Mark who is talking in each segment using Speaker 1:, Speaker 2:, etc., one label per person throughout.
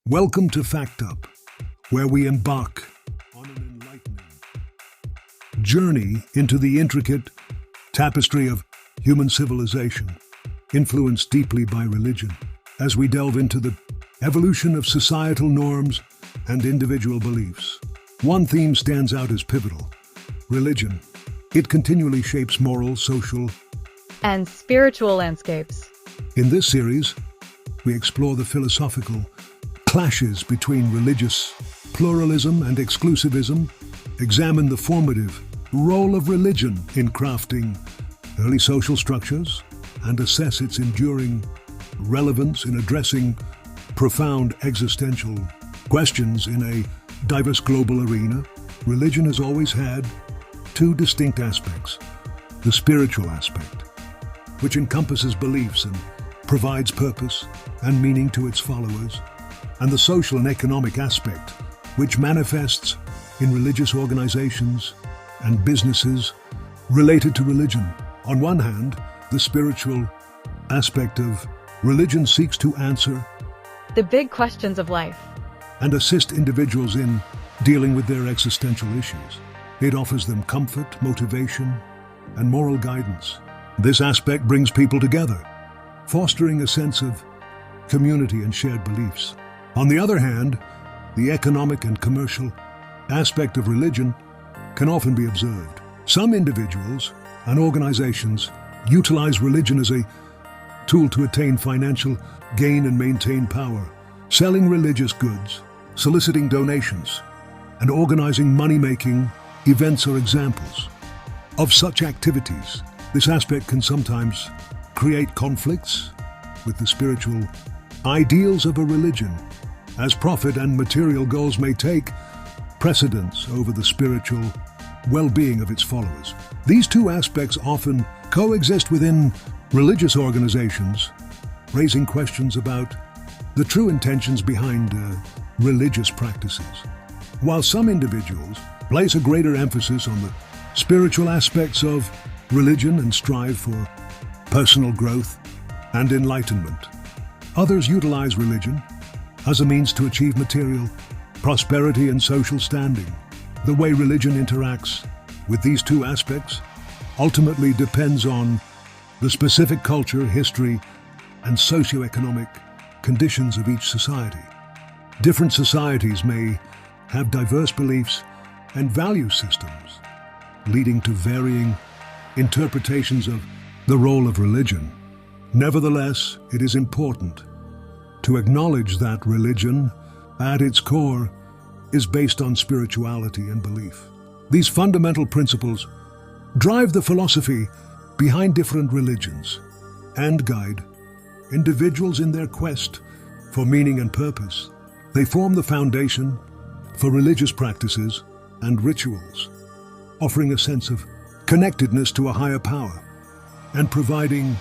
Speaker 1: Welcome to FactUp, where we embark on an enlightening journey into the intricate tapestry of human civilization, influenced deeply by religion, as we delve into the evolution of societal norms and individual beliefs. One theme stands out as pivotal: religion. It continually shapes moral, social,
Speaker 2: and spiritual landscapes.
Speaker 1: In this series, we explore the philosophical clashes between religious pluralism and exclusivism, examine the formative role of religion in crafting early social structures, and assess its enduring relevance in addressing profound existential questions in a diverse global arena. Religion has always had two distinct aspects: the spiritual aspect, which encompasses beliefs and provides purpose and meaning to its followers, and the social and economic aspect, which manifests in religious organizations and businesses related to religion. On one hand, the spiritual aspect of religion seeks to answer
Speaker 2: the big questions of life
Speaker 1: and assist individuals in dealing with their existential issues. It offers them comfort, motivation, and moral guidance. This aspect brings people together, fostering a sense of community and shared beliefs. On the other hand, the economic and commercial aspect of religion can often be observed. Some individuals and organizations utilize religion as a tool to attain financial gain and maintain power, selling religious goods, soliciting donations, and organizing money-making events are examples of such activities. This aspect can sometimes create conflicts with the spiritual ideals of a religion, as profit and material goals may take precedence over the spiritual well-being of its followers. These two aspects often coexist within religious organizations, raising questions about the true intentions behind religious practices. While some individuals place a greater emphasis on the spiritual aspects of religion and strive for personal growth and enlightenment, others utilize religion as a means to achieve material prosperity and social standing. The way religion interacts with these two aspects ultimately depends on the specific culture, history, and socioeconomic conditions of each society. Different societies may have diverse beliefs and value systems, leading to varying interpretations of the role of religion. Nevertheless, it is important to acknowledge that religion, at its core, is based on spirituality and belief. These fundamental principles drive the philosophy behind different religions and guide individuals in their quest for meaning and purpose. They form the foundation for religious practices and rituals, offering a sense of connectedness to a higher power and providing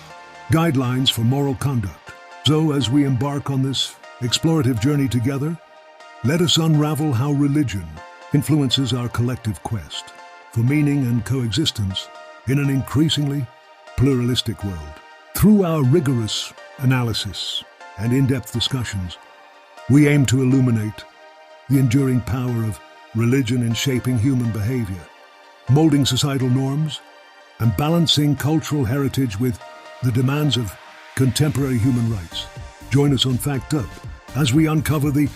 Speaker 1: guidelines for moral conduct. So, as we embark on this explorative journey together, let us unravel how religion influences our collective quest for meaning and coexistence in an increasingly pluralistic world. Through our rigorous analysis and in-depth discussions, we aim to illuminate the enduring power of religion in shaping human behavior, molding societal norms, and balancing cultural heritage with the demands of contemporary human rights. Join us on FactUp as we uncover the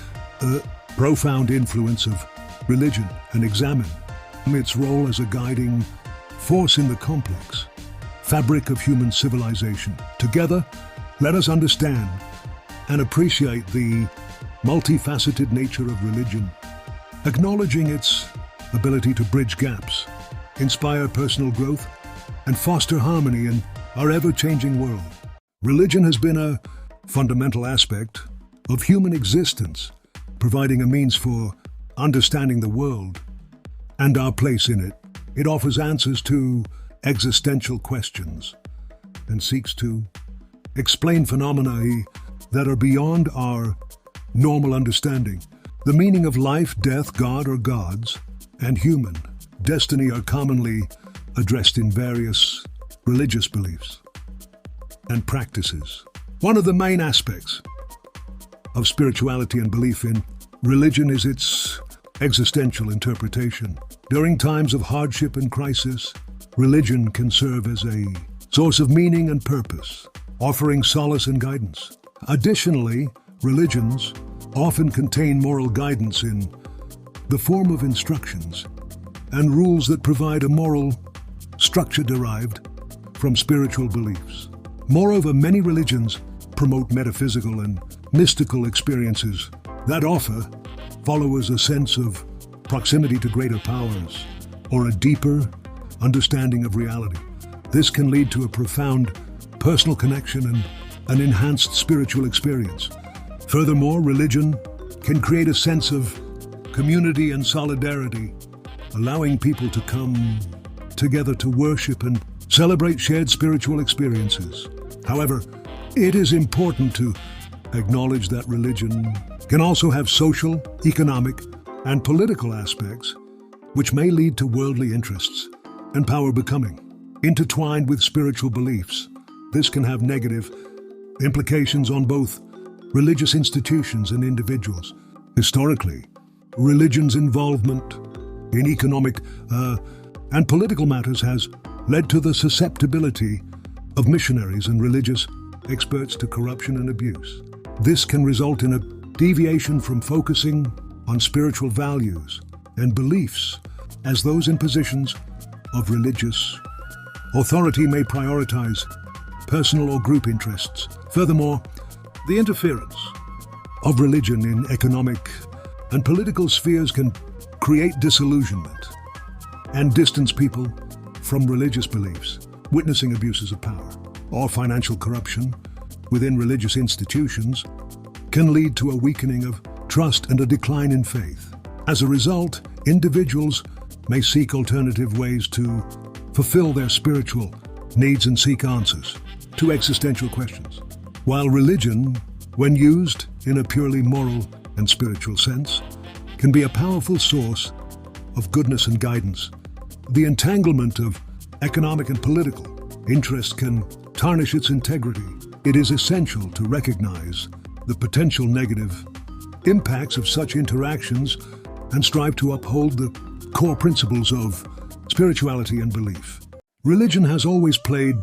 Speaker 1: profound influence of religion and examine its role as a guiding force in the complex fabric of human civilization. Together, let us understand and appreciate the multifaceted nature of religion, acknowledging its ability to bridge gaps, inspire personal growth, and foster harmony in our ever-changing world. Religion has been a fundamental aspect of human existence, providing a means for understanding the world and our place in it. It offers answers to existential questions and seeks to explain phenomena that are beyond our normal understanding. The meaning of life, death, God or gods, and human destiny are commonly addressed in various religious beliefs and practices. One of the main aspects of spirituality and belief in religion is its existential interpretation. During times of hardship and crisis, religion can serve as a source of meaning and purpose, offering solace and guidance. Additionally, religions often contain moral guidance in the form of instructions and rules that provide a moral structure derived from spiritual beliefs. Moreover, many religions promote metaphysical and mystical experiences that offer followers a sense of proximity to greater powers or a deeper understanding of reality. This can lead to a profound personal connection and an enhanced spiritual experience. Furthermore, religion can create a sense of community and solidarity, allowing people to come together to worship and celebrate shared spiritual experiences. However, it is important to acknowledge that religion can also have social, economic, and political aspects, which may lead to worldly interests and power becoming intertwined with spiritual beliefs. This can have negative implications on both religious institutions and individuals. Historically, religion's involvement in economic and political matters has led to the susceptibility of missionaries and religious experts to corruption and abuse. This can result in a deviation from focusing on spiritual values and beliefs, as those in positions of religious authority may prioritize personal or group interests. Furthermore, the interference of religion in economic and political spheres can create disillusionment and distance people from religious beliefs. Witnessing abuses of power or financial corruption within religious institutions can lead to a weakening of trust and a decline in faith. As a result, individuals may seek alternative ways to fulfill their spiritual needs and seek answers to existential questions. While religion, when used in a purely moral and spiritual sense, can be a powerful source of goodness and guidance, the entanglement of economic and political interests can tarnish its integrity. It is essential to recognize the potential negative impacts of such interactions and strive to uphold the core principles of spirituality and belief. Religion has always played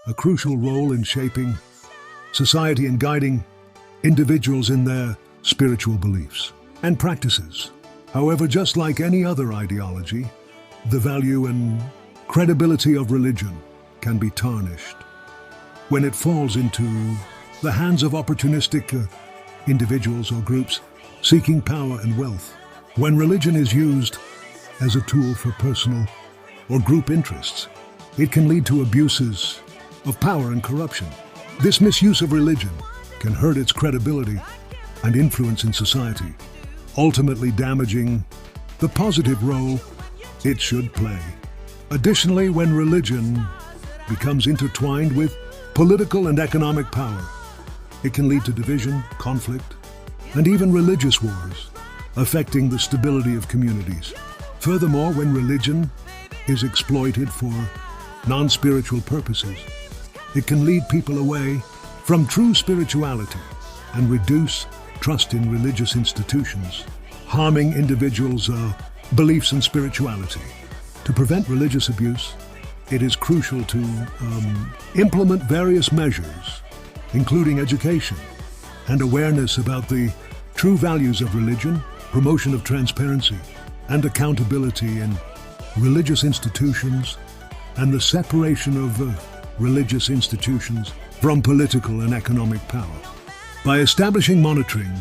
Speaker 1: a crucial role in shaping society and guiding individuals in their spiritual beliefs and practices. However, just like any other ideology, the value and credibility of religion can be tarnished when it falls into the hands of opportunistic individuals or groups seeking power and wealth. When religion is used as a tool for personal or group interests, it can lead to abuses of power and corruption. This misuse of religion can hurt its credibility and influence in society, ultimately damaging the positive role it should play. Additionally, when religion becomes intertwined with political and economic power, it can lead to division, conflict, and even religious wars, affecting the stability of communities. Furthermore, when religion is exploited for non-spiritual purposes, it can lead people away from true spirituality and reduce trust in religious institutions, harming individuals' beliefs and spirituality. To prevent religious abuse, it is crucial to implement various measures, including education and awareness about the true values of religion, promotion of transparency and accountability in religious institutions, and the separation of religious institutions from political and economic power. By establishing monitoring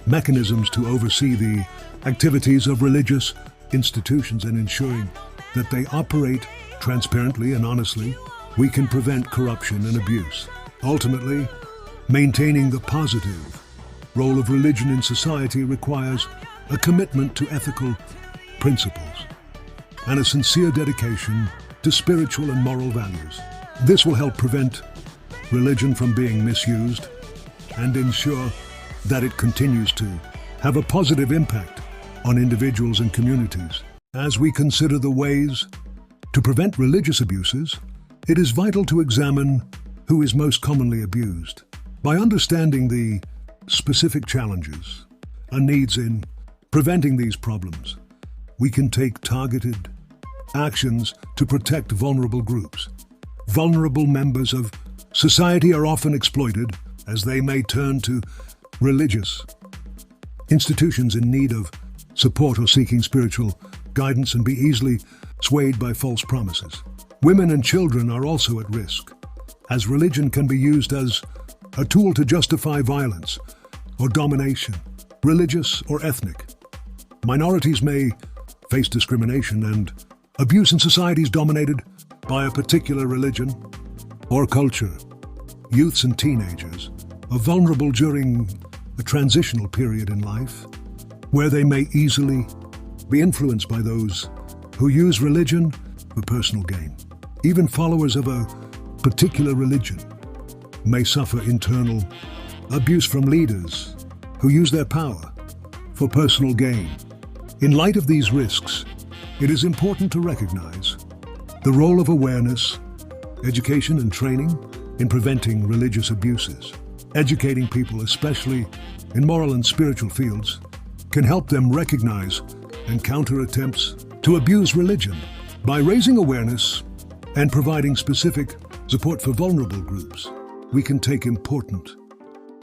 Speaker 1: mechanisms to oversee the activities of religious institutions and ensuring that they operate transparently and honestly, we can prevent corruption and abuse. Ultimately, maintaining the positive role of religion in society requires a commitment to ethical principles and a sincere dedication to spiritual and moral values. This will help prevent religion from being misused and ensure that it continues to have a positive impact on individuals and communities. As we consider the ways to prevent religious abuses, it is vital to examine who is most commonly abused. By understanding the specific challenges and needs in preventing these problems, we can take targeted actions to protect vulnerable groups. Vulnerable members of society are often exploited as they may turn to religious institutions in need of support or seeking spiritual guidance and be easily swayed by false promises. Women and children are also at risk, as religion can be used as a tool to justify violence or domination, religious or ethnic. Minorities may face discrimination and abuse in societies dominated by a particular religion or culture. Youths and teenagers are vulnerable during a transitional period in life, where they may easily be influenced by those who use religion for personal gain. Even followers of a particular religion may suffer internal abuse from leaders who use their power for personal gain. In light of these risks, it is important to recognize the role of awareness, education, and training in preventing religious abuses. Educating people, especially in moral and spiritual fields, can help them recognize and counter attempts to abuse religion. By raising awareness and providing specific support for vulnerable groups, we can take important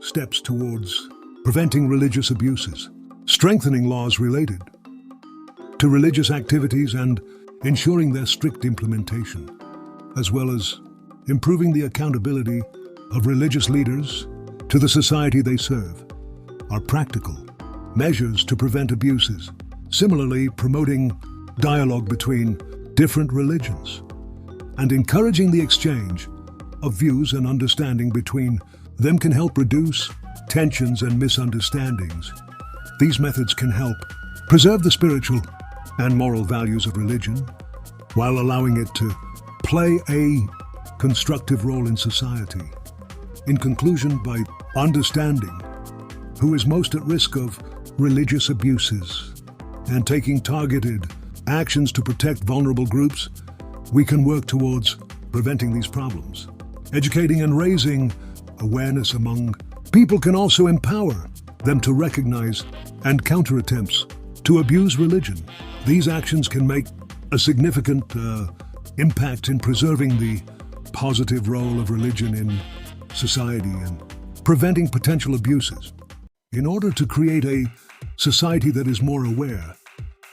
Speaker 1: steps towards preventing religious abuses, strengthening laws related to religious activities and ensuring their strict implementation, as well as improving the accountability of religious leaders to the society they serve, are practical measures to prevent abuses. Similarly, promoting dialogue between different religions and encouraging the exchange of views and understanding between them can help reduce tensions and misunderstandings. These methods can help preserve the spiritual and moral values of religion while allowing it to play a constructive role in society. In conclusion, by understanding who is most at risk of religious abuses and taking targeted actions to protect vulnerable groups, we can work towards preventing these problems. Educating and raising awareness among people can also empower them to recognize and counter attempts to abuse religion. These actions can make a significant impact in preserving the positive role of religion in society and preventing potential abuses. In order to create a society that is more aware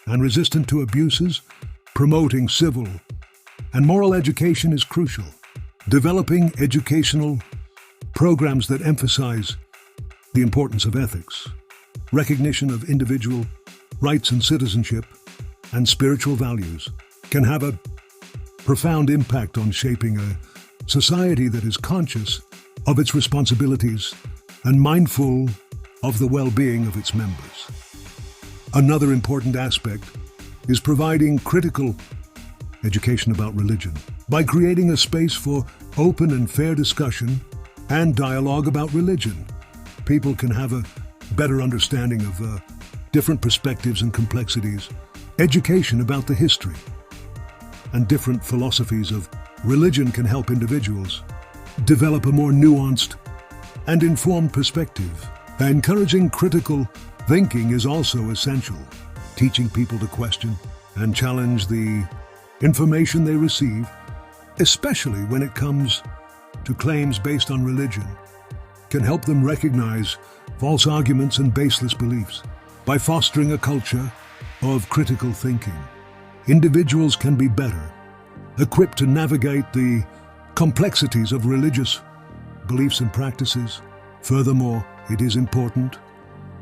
Speaker 1: and resistant to abuses, promoting civil and moral education is crucial. Developing educational programs that emphasize the importance of ethics, recognition of individual rights and citizenship, and spiritual values can have a profound impact on shaping a society that is conscious of its responsibilities and mindful of the well-being of its members. Another important aspect is providing critical education about religion. By creating a space for open and fair discussion and dialogue about religion, people can have a better understanding of different perspectives and complexities. Education about the history and different philosophies of religion can help individuals develop a more nuanced and informed perspective. Encouraging critical thinking is also essential. Teaching people to question and challenge the information they receive, especially when it comes to claims based on religion, can help them recognize false arguments and baseless beliefs. By fostering a culture of critical thinking, individuals can be better equipped to navigate the complexities of religious beliefs and practices. Furthermore, it is important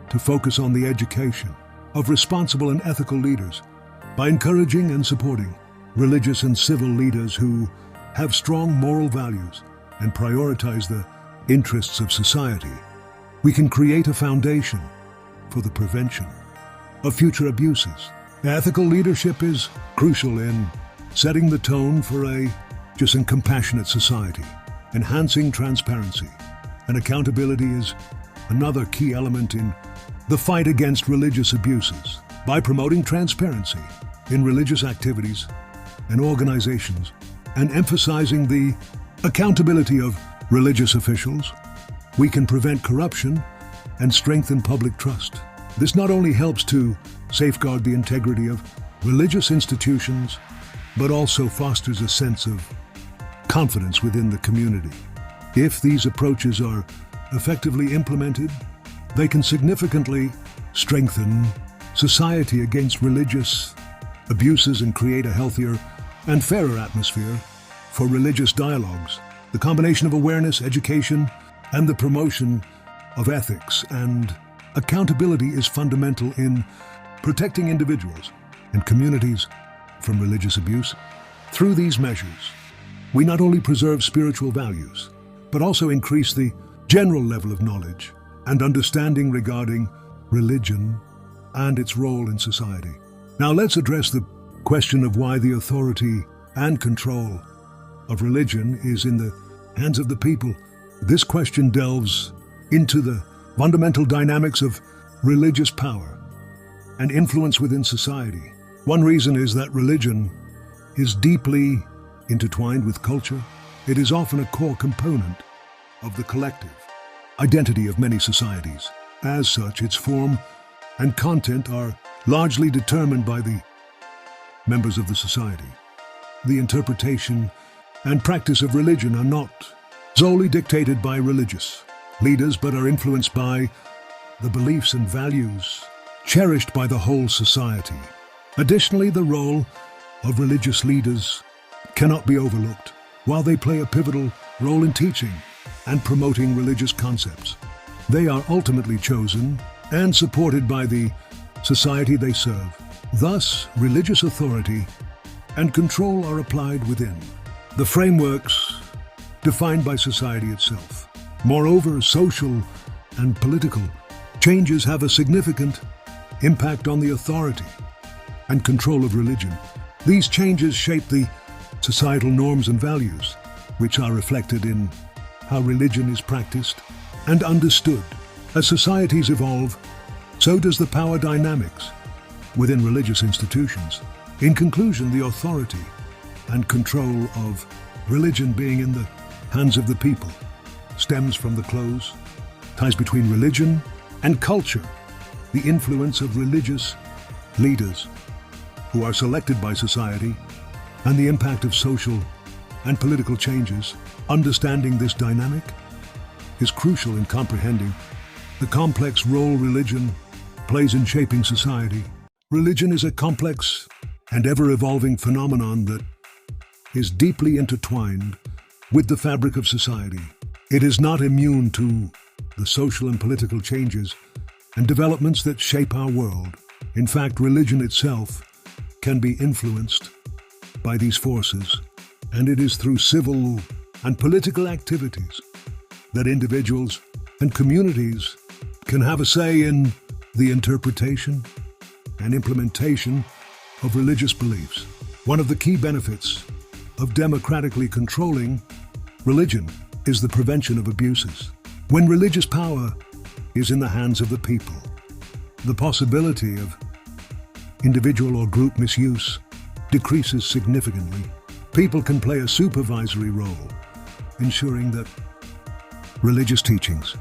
Speaker 1: to focus on the education of responsible and ethical leaders. By encouraging and supporting religious and civil leaders who have strong moral values and prioritize the interests of society, we can create a foundation for the prevention of future abuses. Ethical leadership is crucial in setting the tone for a just and compassionate society. Enhancing transparency and accountability is another key element in the fight against religious abuses. By promoting transparency in religious activities and organizations and emphasizing the accountability of religious officials, we can prevent corruption and strengthen public trust. This not only helps to safeguard the integrity of religious institutions, but also fosters a sense of confidence within the community. If these approaches are effectively implemented, they can significantly strengthen society against religious abuses and create a healthier and fairer atmosphere for religious dialogues. The combination of awareness, education, and the promotion of ethics and accountability is fundamental in protecting individuals and communities from religious abuse. Through these measures, we not only preserve spiritual values, but also increase the general level of knowledge and understanding regarding religion and its role in society. Now let's address the question of why the authority and control of religion is in the hands of the people. This question delves into the fundamental dynamics of religious power and influence within society. One reason is that religion is deeply intertwined with culture. It is often a core component of the collective identity of many societies. As such, its form and content are largely determined by the members of the society. The interpretation and practice of religion are not solely dictated by religious leaders, but are influenced by the beliefs and values cherished by the whole society. Additionally, the role of religious leaders cannot be overlooked. While they play a pivotal role in teaching and promoting religious concepts, they are ultimately chosen and supported by the society they serve. Thus, religious authority and control are applied within the frameworks defined by society itself. Moreover, social and political changes have a significant impact on the authority and control of religion. These changes shape the societal norms and values, which are reflected in how religion is practiced and understood. As societies evolve, so does the power dynamics within religious institutions. In conclusion, the authority and control of religion being in the hands of the people stems from the close ties between religion and culture, the influence of religious leaders who are selected by society, and the impact of social and political changes. Understanding this dynamic is crucial in comprehending the complex role religion plays in shaping society. Religion is a complex and ever-evolving phenomenon that is deeply intertwined with the fabric of society. It is not immune to the social and political changes and developments that shape our world. In fact, religion itself can be influenced by these forces, and it is through civil and political activities that individuals and communities can have a say in the interpretation and implementation of religious beliefs. One of the key benefits of democratically controlling religion is the prevention of abuses. When religious power is in the hands of the people, the possibility of individual or group misuse decreases significantly. People can play a supervisory role, ensuring that religious teachings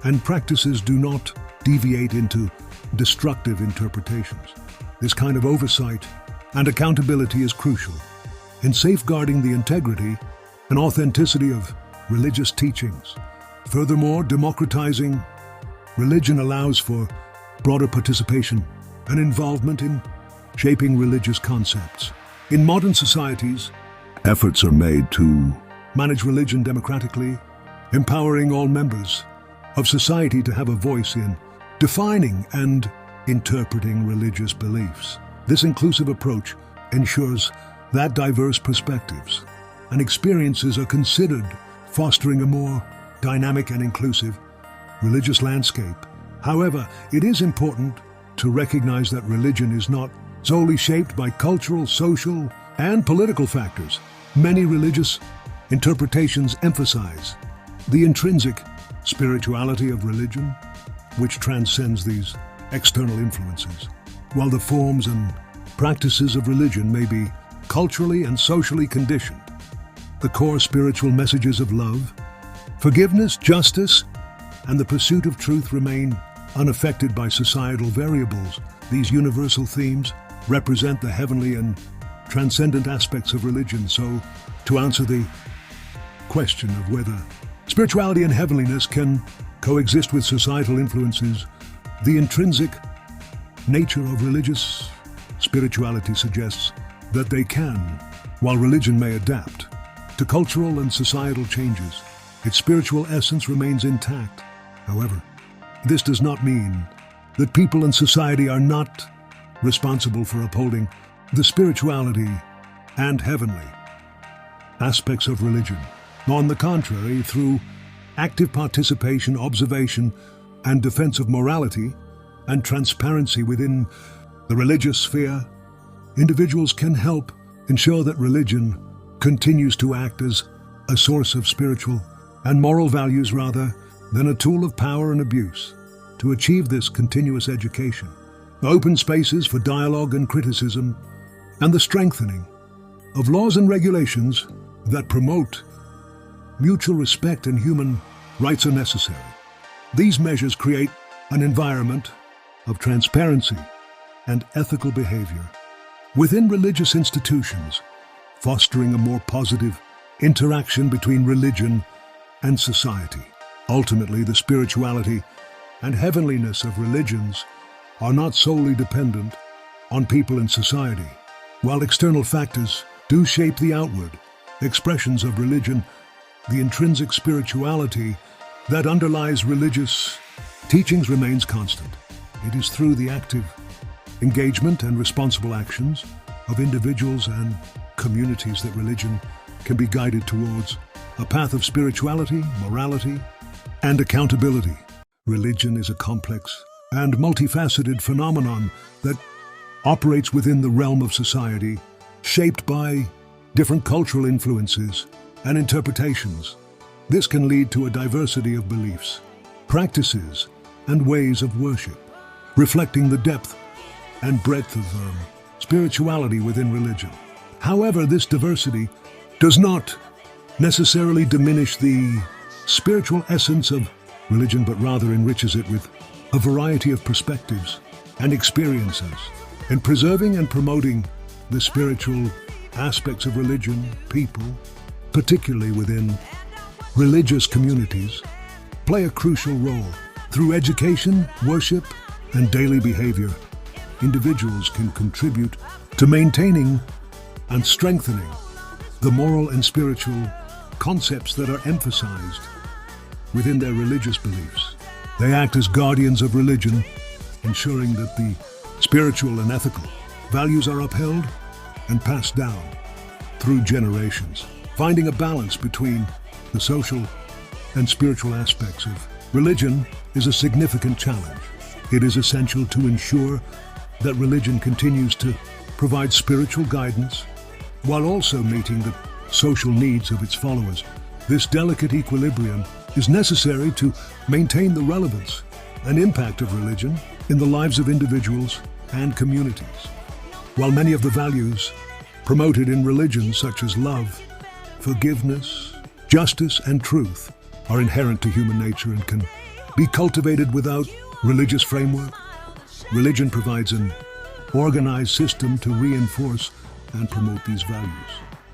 Speaker 1: and practices do not deviate into destructive interpretations. This kind of oversight and accountability is crucial in safeguarding the integrity and authenticity of religious teachings. Furthermore, democratizing religion allows for broader participation and involvement in shaping religious concepts. In modern societies, efforts are made to manage religion democratically, empowering all members of society to have a voice in defining and interpreting religious beliefs. This inclusive approach ensures that diverse perspectives and experiences are considered, fostering a more dynamic and inclusive religious landscape. However, it is important to recognize that religion is not solely shaped by cultural, social, and political factors. Many religious interpretations emphasize the intrinsic spirituality of religion, which transcends these external influences. While the forms and practices of religion may be culturally and socially conditioned, the core spiritual messages of love, forgiveness, justice, and the pursuit of truth remain unaffected by societal variables. These universal themes represent the heavenly and transcendent aspects of religion. So, to answer the question of whether spirituality and heavenliness can coexist with societal influences, the intrinsic nature of religious spirituality suggests that they can. While religion may adapt to cultural and societal changes, its spiritual essence remains intact. However, this does not mean that people and society are not responsible for upholding the spirituality and heavenly aspects of religion. On the contrary, through active participation, observation, and defense of morality and transparency within the religious sphere, individuals can help ensure that religion continues to act as a source of spiritual and moral values rather than a tool of power and abuse. To achieve this continuous education, open spaces for dialogue and criticism, and the strengthening of laws and regulations that promote mutual respect and human rights are necessary. These measures create an environment of transparency and ethical behavior within religious institutions, fostering a more positive interaction between religion and society. Ultimately, the spirituality and heavenliness of religions are not solely dependent on people and society. While external factors do shape the outward expressions of religion, the intrinsic spirituality that underlies religious teachings remains constant. It is through the active engagement and responsible actions of individuals and communities that religion can be guided towards a path of spirituality, morality, and accountability. Religion is a complex and multifaceted phenomenon that operates within the realm of society, shaped by different cultural influences and interpretations. This can lead to a diversity of beliefs, practices, and ways of worship, reflecting the depth and breadth of spirituality within religion. However, this diversity does not necessarily diminish the spiritual essence of religion, but rather enriches it with a variety of perspectives and experiences. In preserving and promoting the spiritual aspects of religion, people, particularly within religious communities, play a crucial role. Through education, worship, and daily behavior, individuals can contribute to maintaining and strengthening the moral and spiritual concepts that are emphasized within their religious beliefs. They act as guardians of religion, ensuring that the spiritual and ethical values are upheld and passed down through generations. Finding a balance between the social and spiritual aspects of religion is a significant challenge. It is essential to ensure that religion continues to provide spiritual guidance while also meeting the social needs of its followers. This delicate equilibrium is necessary to maintain the relevance and impact of religion in the lives of individuals and communities. While many of the values promoted in religion, such as love, forgiveness, justice, and truth, are inherent to human nature and can be cultivated without religious framework, religion provides an organized system to reinforce and promote these values.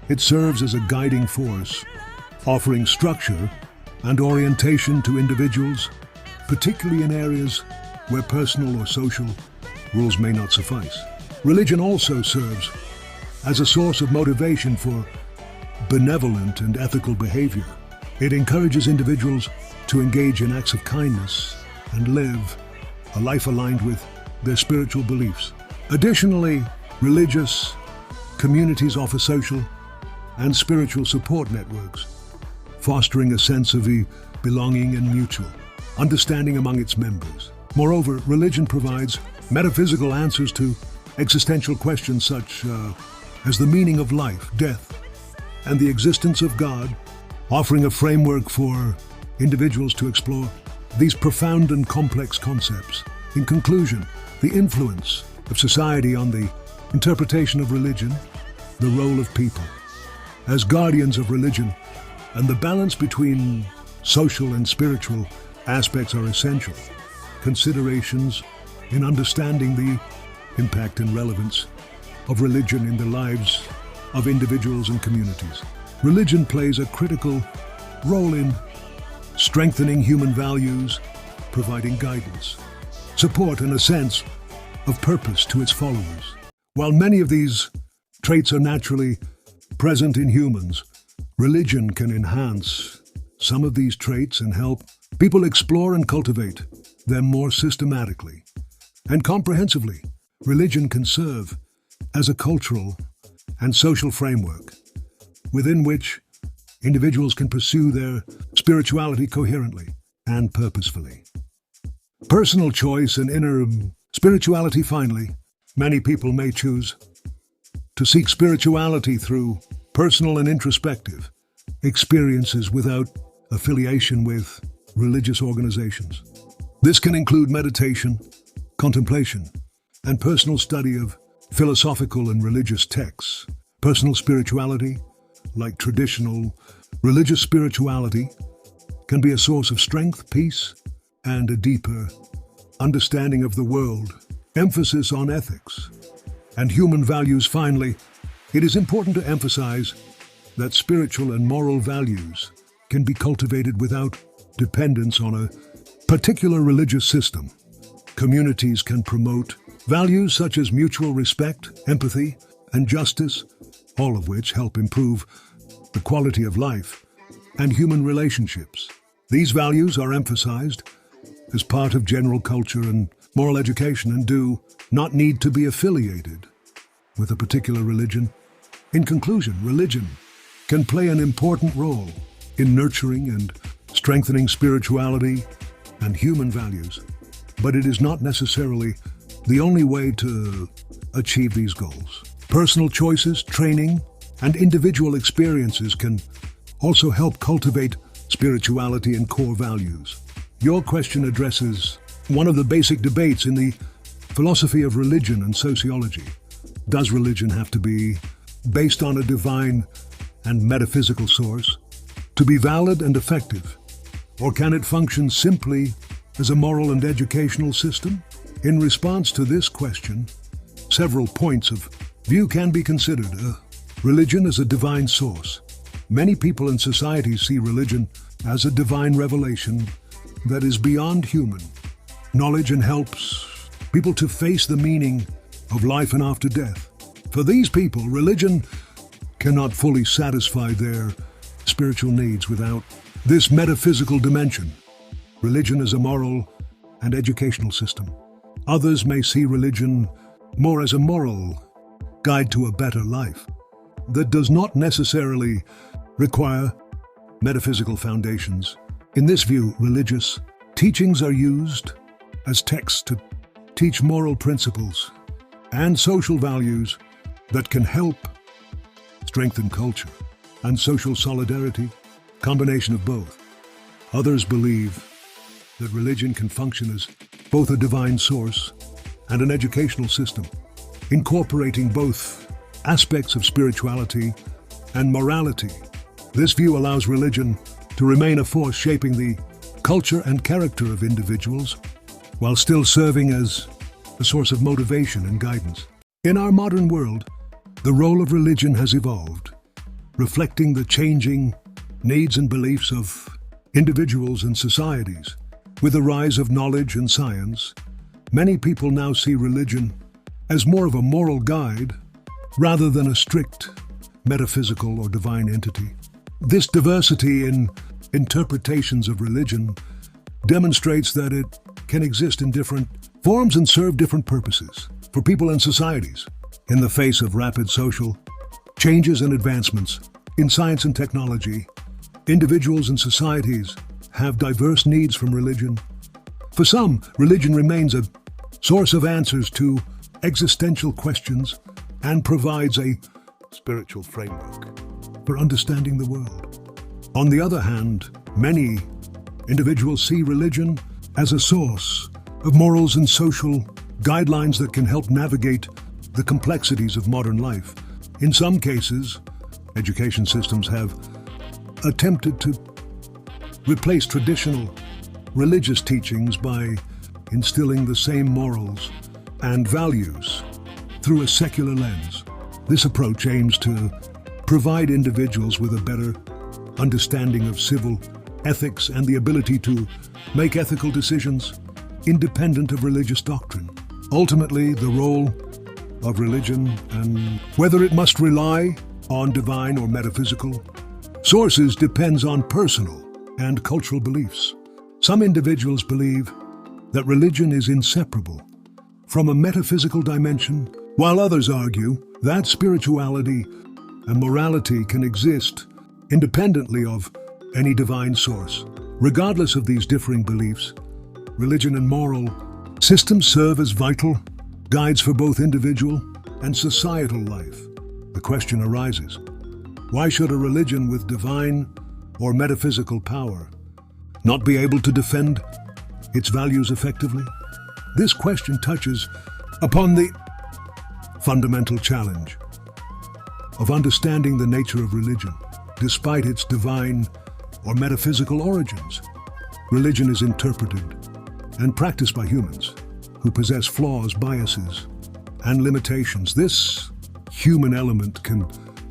Speaker 1: It serves as a guiding force, offering structure and orientation to individuals, particularly in areas where personal or social rules may not suffice. Religion also serves as a source of motivation for benevolent and ethical behavior. It encourages individuals to engage in acts of kindness and live a life aligned with their spiritual beliefs. Additionally, religious communities offer social and spiritual support networks, fostering a sense of belonging and mutual understanding among its members. Moreover, religion provides metaphysical answers to existential questions such as the meaning of life, death, and the existence of God, offering a framework for individuals to explore these profound and complex concepts. In conclusion, the influence of society on the interpretation of religion, the role of people as guardians of religion, and the balance between social and spiritual aspects are essential considerations in understanding the impact and relevance of religion in the lives of individuals and communities. Religion plays a critical role in strengthening human values, providing guidance, support, and a sense of purpose to its followers. While many of these traits are naturally present in humans, religion can enhance some of these traits and help people explore and cultivate them more systematically and comprehensively. Religion can serve as a cultural and social framework within which individuals can pursue their spirituality coherently and purposefully. Personal choice and inner spirituality. Finally, many people may choose to seek spirituality through personal and introspective experiences without affiliation with religious organizations. This can include meditation, contemplation, and personal study of philosophical and religious texts. Personal spirituality, like traditional religious spirituality, can be a source of strength, peace, and a deeper understanding of the world. Emphasis on ethics and human values. Finally, it is important to emphasize that spiritual and moral values can be cultivated without dependence on a particular religious system. Communities can promote values such as mutual respect, empathy, and justice, all of which help improve the quality of life and human relationships. These values are emphasized as part of general culture and moral education and do not need to be affiliated with a particular religion. In conclusion, religion can play an important role in nurturing and strengthening spirituality and human values, but it is not necessarily the only way to achieve these goals. Personal choices, training, and individual experiences can also help cultivate spirituality and core values. Your question addresses one of the basic debates in the philosophy of religion and sociology. Does religion have to be based on a divine and metaphysical source to be valid and effective? Or can it function simply as a moral and educational system? In response to this question, several points of view can be considered. Religion as a divine source. Many people and societies see religion as a divine revelation that is beyond human knowledge and helps people to face the meaning of life and after death. For these people, religion cannot fully satisfy their spiritual needs without this metaphysical dimension. Religion is a moral and educational system. Others may see religion more as a moral guide to a better life that does not necessarily require metaphysical foundations. In this view, religious teachings are used as texts to teach moral principles and social values that can help strengthen culture and social solidarity, combination of both. Others believe that religion can function as both a divine source and an educational system, incorporating both aspects of spirituality and morality. This view allows religion to remain a force shaping the culture and character of individuals, while still serving as a source of motivation and guidance. In our modern world, the role of religion has evolved, reflecting the changing needs and beliefs of individuals and societies. With the rise of knowledge and science, many people now see religion as more of a moral guide rather than a strict metaphysical or divine entity. This diversity in interpretations of religion demonstrates that it can exist in different forms and serve different purposes for people and societies. In the face of rapid social changes and advancements in science and technology, individuals and societies have diverse needs from religion. For some, religion remains a source of answers to existential questions and provides a spiritual framework for understanding the world. On the other hand, many individuals see religion as a source of morals and social guidelines that can help navigate the complexities of modern life. In some cases, education systems have attempted to replace traditional religious teachings by instilling the same morals and values through a secular lens. This approach aims to provide individuals with a better understanding of civil ethics and the ability to make ethical decisions independent of religious doctrine. Ultimately, the role of religion and whether it must rely on divine or metaphysical sources depends on personal and cultural beliefs. Some individuals believe that religion is inseparable from a metaphysical dimension, while others argue that spirituality and morality can exist independently of any divine source. Regardless of these differing beliefs, religion and moral systems serve as vital guides for both individual and societal life. The question arises, why should a religion with divine or metaphysical power not be able to defend its values effectively? This question touches upon the fundamental challenge of understanding the nature of religion. Despite its divine or metaphysical origins, religion is interpreted and practiced by humans who possess flaws, biases, and limitations. This human element can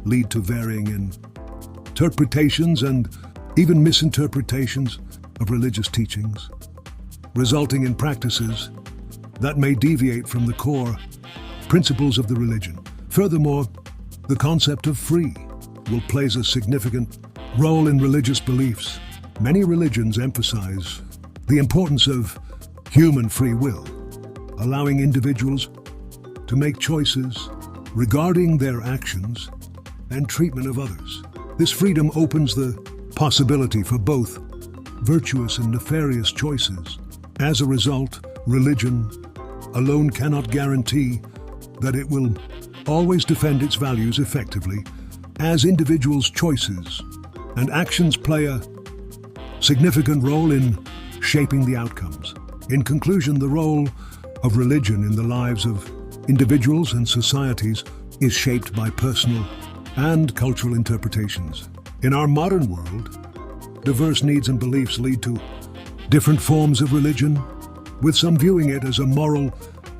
Speaker 1: lead to varying interpretations and even misinterpretations of religious teachings, resulting in practices that may deviate from the core principles of the religion. Furthermore, the concept of free will plays a significant role in religious beliefs. Many religions emphasize the importance of human free will, allowing individuals to make choices regarding their actions and treatment of others. This freedom opens the possibility for both virtuous and nefarious choices. As a result, religion alone cannot guarantee that it will always defend its values effectively, as individuals' choices and actions play a significant role in shaping the outcomes. In conclusion, the role of religion in the lives of individuals and societies is shaped by personal and cultural interpretations. In our modern world, diverse needs and beliefs lead to different forms of religion, with some viewing it as a moral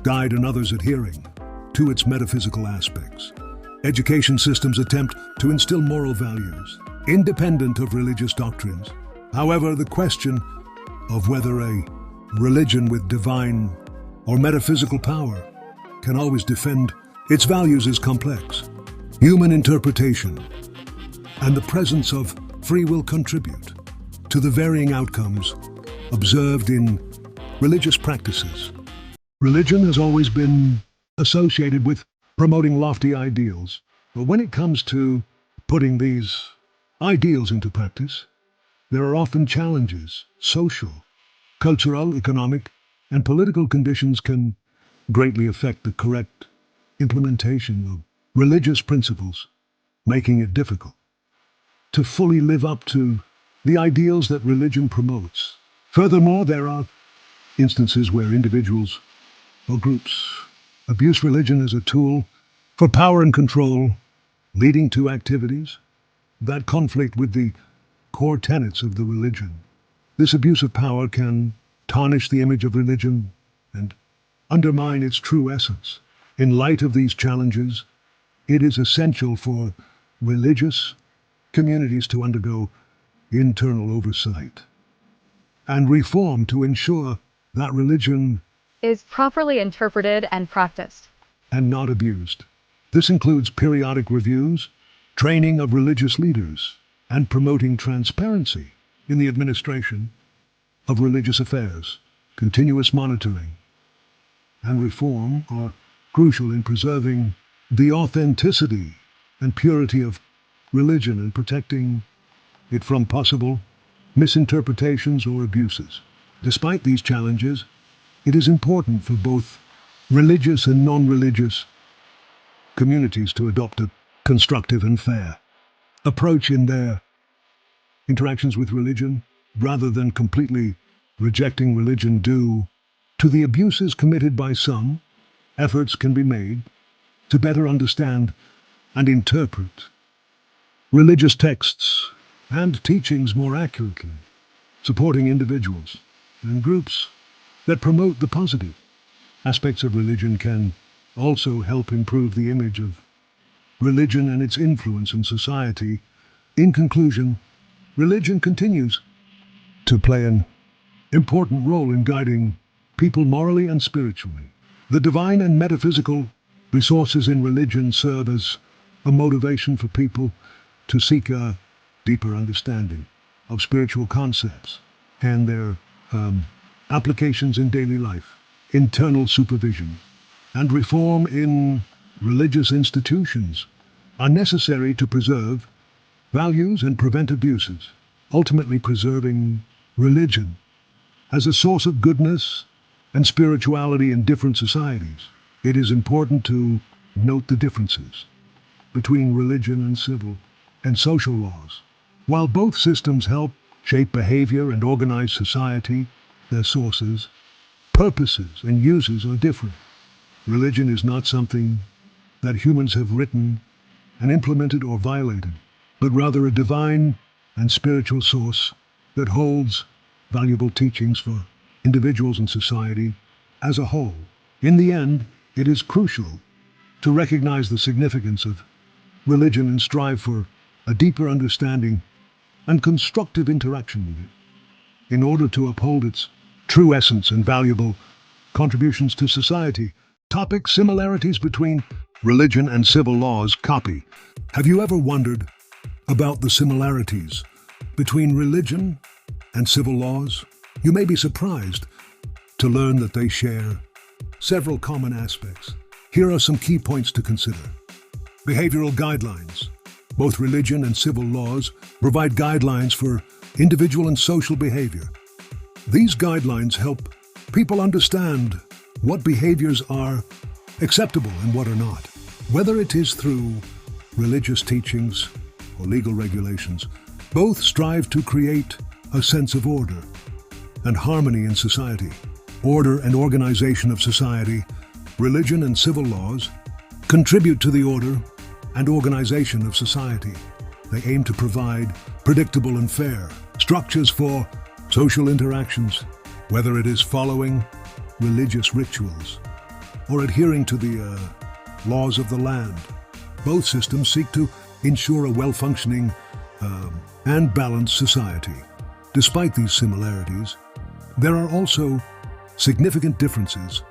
Speaker 1: guide and others adhering to its metaphysical aspects. Education systems attempt to instill moral values, independent of religious doctrines. However, the question of whether a religion with divine or metaphysical power can always defend its values is complex. Human interpretation and the presence of free will contribute to the varying outcomes observed in religious practices. Religion has always been associated with promoting lofty ideals, but when it comes to putting these ideals into practice, there are often challenges. Social, cultural, economic, and political conditions can greatly affect the correct implementation of religious principles, making it difficult to fully live up to the ideals that religion promotes. Furthermore, there are instances where individuals or groups abuse religion as a tool for power and control, leading to activities that conflict with the core tenets of the religion. This abuse of power can tarnish the image of religion and undermine its true essence. In light of these challenges, it is essential for religious communities to undergo internal oversight and reform to ensure that religion
Speaker 2: Is properly interpreted and practiced.
Speaker 1: and not abused. This includes periodic reviews, training of religious leaders, and promoting transparency in the administration of religious affairs. Continuous monitoring and reform are crucial in preserving the authenticity and purity of religion and protecting it from possible misinterpretations or abuses. Despite these challenges, it is important for both religious and non-religious communities to adopt a constructive and fair approach in their interactions with religion, rather than completely rejecting religion due to the abuses committed by some. Efforts can be made to better understand and interpret religious texts and teachings more accurately, supporting individuals and groups that promote the positive. Aspects of religion can also help improve the image of religion and its influence in society. In conclusion, religion continues to play an important role in guiding people morally and spiritually. The divine and metaphysical resources in religion serve as a motivation for people to seek a deeper understanding of spiritual concepts and their applications in daily life. Internal supervision and reform in religious institutions are necessary to preserve values and prevent abuses, ultimately preserving religion as a source of goodness and spirituality in different societies. It is important to note the differences between religion and civil and social laws. While both systems help shape behavior and organize society, their sources, purposes, and uses are different. Religion is not something that humans have written and implemented or violated, but rather a divine and spiritual source that holds valuable teachings for individuals and society as a whole. In the end, it is crucial to recognize the significance of religion and strive for a deeper understanding and constructive interaction with it in order to uphold its true essence and valuable contributions to society. Topic: similarities between religion and civil laws. Copy. Have you ever wondered about the similarities between religion and civil laws? You may be surprised to learn that they share several common aspects. Here are some key points to consider. Behavioral guidelines. Both religion and civil laws provide guidelines for individual and social behavior. These guidelines help people understand what behaviors are acceptable and what are not. Whether it is through religious teachings or legal regulations, both strive to create a sense of order and harmony in society. Order and organization of society. Religion and civil laws contribute to the order and organization of society. They aim to provide predictable and fair structures for social interactions, whether it is following religious rituals or adhering to the laws of the land. Both systems seek to ensure a well-functioning and balanced society. Despite these similarities, there are also significant differences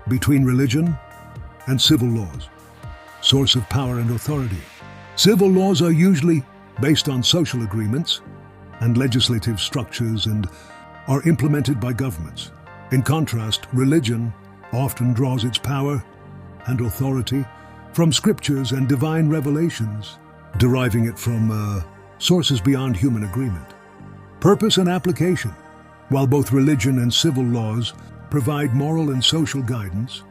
Speaker 1: between religion and civil laws. Source of power and authority. Civil laws are usually based on social agreements and legislative structures and are implemented by governments. In contrast, religion often draws its power and authority from scriptures and divine revelations, deriving it from sources beyond human agreement. Purpose and application. While both religion and civil laws provide moral and social guidance,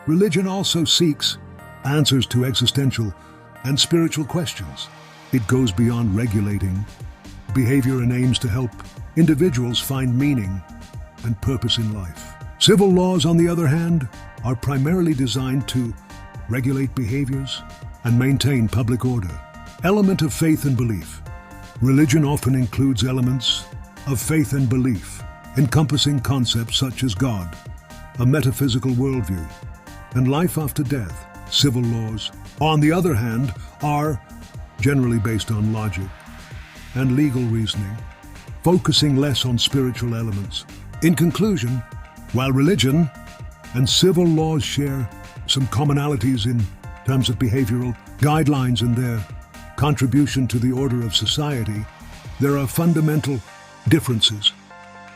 Speaker 1: religion also seeks answers to existential and spiritual questions. It goes beyond regulating behavior and aims to help individuals find meaning and purpose in life. Civil laws, on the other hand, are primarily designed to regulate behaviors and maintain public order. Element of faith and belief. Religion often includes elements of faith and belief, encompassing concepts such as God, a metaphysical worldview, and life after death. Civil laws, on the other hand, are generally based on logic and legal reasoning, focusing less on spiritual elements. In conclusion, while religion and civil laws share some commonalities in terms of behavioral guidelines and their contribution to the order of society, there are fundamental differences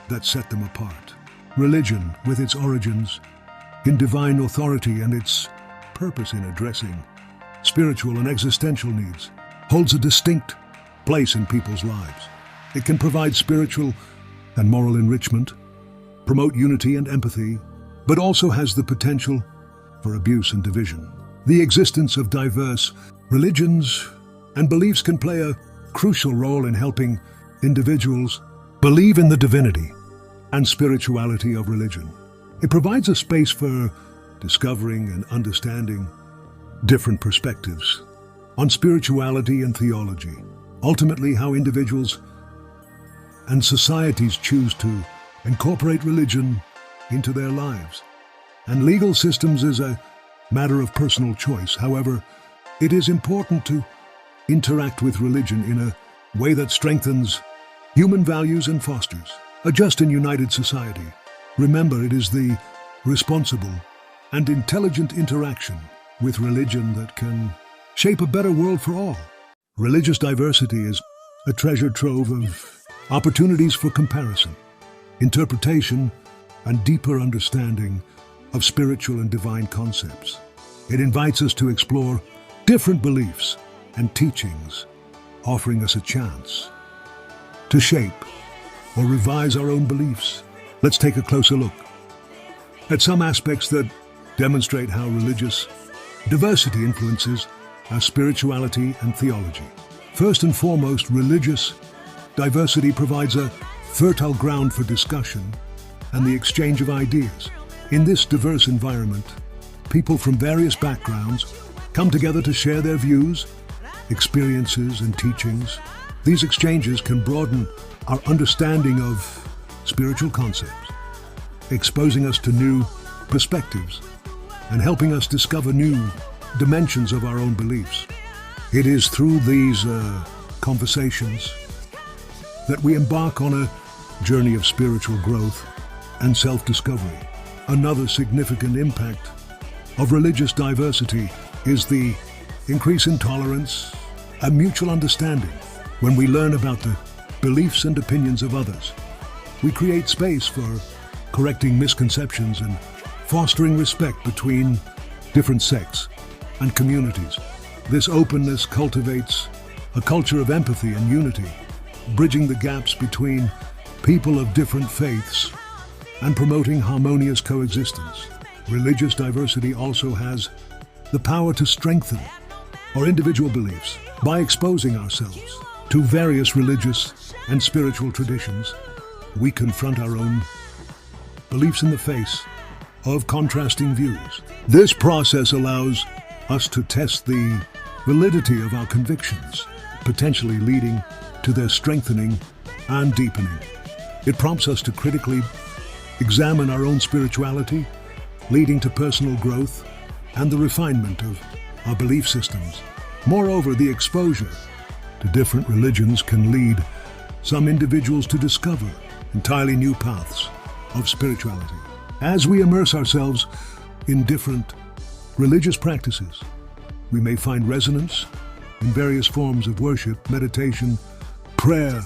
Speaker 1: that set them apart. Religion, with its origins in divine authority and its purpose in addressing spiritual and existential needs, holds a distinct place in people's lives. It can provide spiritual and moral enrichment, promote unity and empathy, but also has the potential for abuse and division. The existence of diverse religions and beliefs can play a crucial role in helping individuals believe in the divinity and spirituality of religion. It provides a space for discovering and understanding different perspectives on spirituality and theology. Ultimately, how individuals and societies choose to incorporate religion into their lives. And legal systems is a matter of personal choice. However, it is important to interact with religion in a way that strengthens human values and fosters a just and united society. Remember, it is the responsible and intelligent interaction with religion that can shape a better world for all. Religious diversity is a treasure trove of opportunities for comparison, interpretation, and deeper understanding of spiritual and divine concepts. It invites us to explore different beliefs and teachings, offering us a chance to shape or revise our own beliefs. Let's take a closer look at some aspects that demonstrate how religious diversity influences our spirituality and theology. First and foremost, religious diversity provides a fertile ground for discussion and the exchange of ideas. In this diverse environment, people from various backgrounds come together to share their views, experiences, and teachings. These exchanges can broaden our understanding of spiritual concepts, exposing us to new perspectives and helping us discover new dimensions of our own beliefs. It is through these conversations that we embark on a journey of spiritual growth and self-discovery. Another significant impact of religious diversity is the increase in tolerance and mutual understanding. When we learn about the beliefs and opinions of others, we create space for correcting misconceptions and fostering respect between different sects and communities. This openness cultivates a culture of empathy and unity, bridging the gaps between people of different faiths and promoting harmonious coexistence. Religious diversity also has the power to strengthen our individual beliefs. By exposing ourselves to various religious and spiritual traditions, we confront our own beliefs in the face of contrasting views. This process allows us to test the validity of our convictions, potentially leading to their strengthening and deepening. It prompts us to critically examine our own spirituality, leading to personal growth and the refinement of our belief systems. Moreover, the exposure to different religions can lead some individuals to discover entirely new paths of spirituality. As we immerse ourselves in different religious practices, we may find resonance in various forms of worship, meditation, prayer,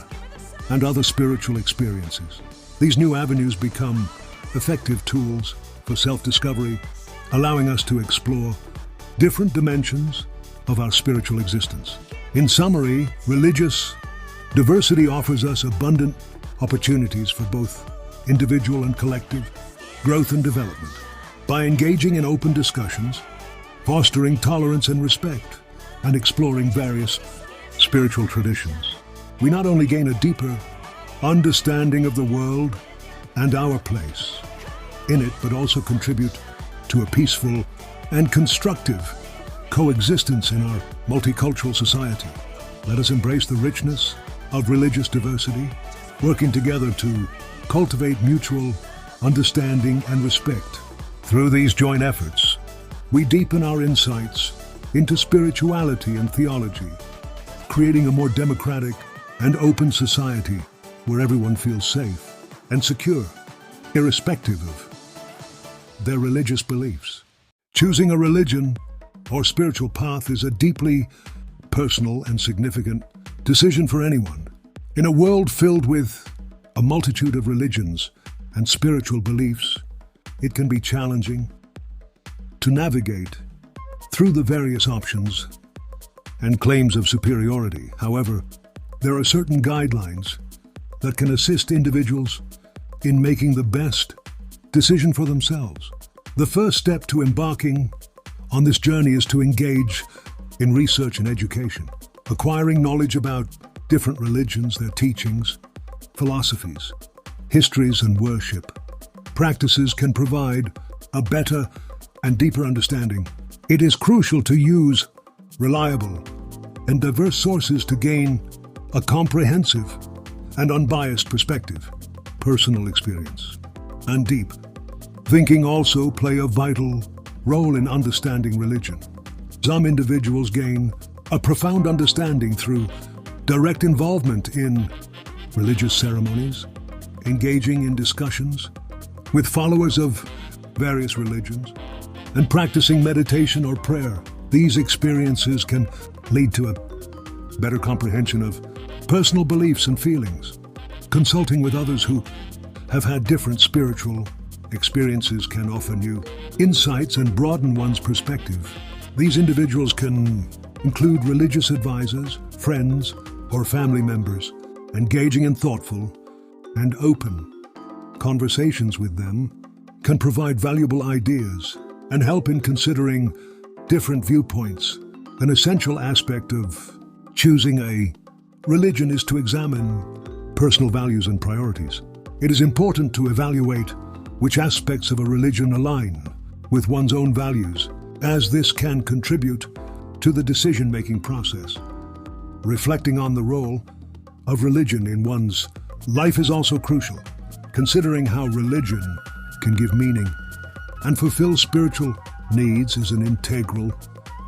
Speaker 1: and other spiritual experiences. These new avenues become effective tools for self-discovery, allowing us to explore different dimensions of our spiritual existence. In summary, religious diversity offers us abundant opportunities for both individual and collective growth and development. By engaging in open discussions, fostering tolerance and respect, and exploring various spiritual traditions, we not only gain a deeper understanding of the world and our place in it, but also contribute to a peaceful and constructive coexistence in our multicultural society. Let us embrace the richness of religious diversity, working together to cultivate mutual understanding and respect. Through these joint efforts, we deepen our insights into spirituality and theology, creating a more democratic and open society where everyone feels safe and secure, irrespective of their religious beliefs. Choosing a religion or spiritual path is a deeply personal and significant decision for anyone. In a world filled with a multitude of religions and spiritual beliefs, it can be challenging to navigate through the various options and claims of superiority. However, there are certain guidelines that can assist individuals in making the best decision for themselves. The first step to embarking on this journey is to engage in research and education. Acquiring knowledge about different religions, their teachings, philosophies, histories, and worship practices can provide a better and deeper understanding. It is crucial to use reliable and diverse sources to gain a comprehensive and unbiased perspective. personal experience. And deep thinking also play a vital role in understanding religion. Some individuals gain a profound understanding through direct involvement in religious ceremonies, engaging in discussions with followers of various religions, and practicing meditation or prayer. These experiences can lead to a better comprehension of personal beliefs and feelings. Consulting with others who have had different spiritual experiences can offer new insights and broaden one's perspective. These individuals can include religious advisors, friends, or family members. Engaging in thoughtful and open conversations with them can provide valuable ideas and help in considering different viewpoints. An essential aspect of choosing a religion is to examine personal values and priorities. It is important to evaluate which aspects of a religion align with one's own values, as this can contribute to the decision-making process. Reflecting on the role of religion in one's life is also crucial. Considering how religion can give meaning and fulfill spiritual needs is an integral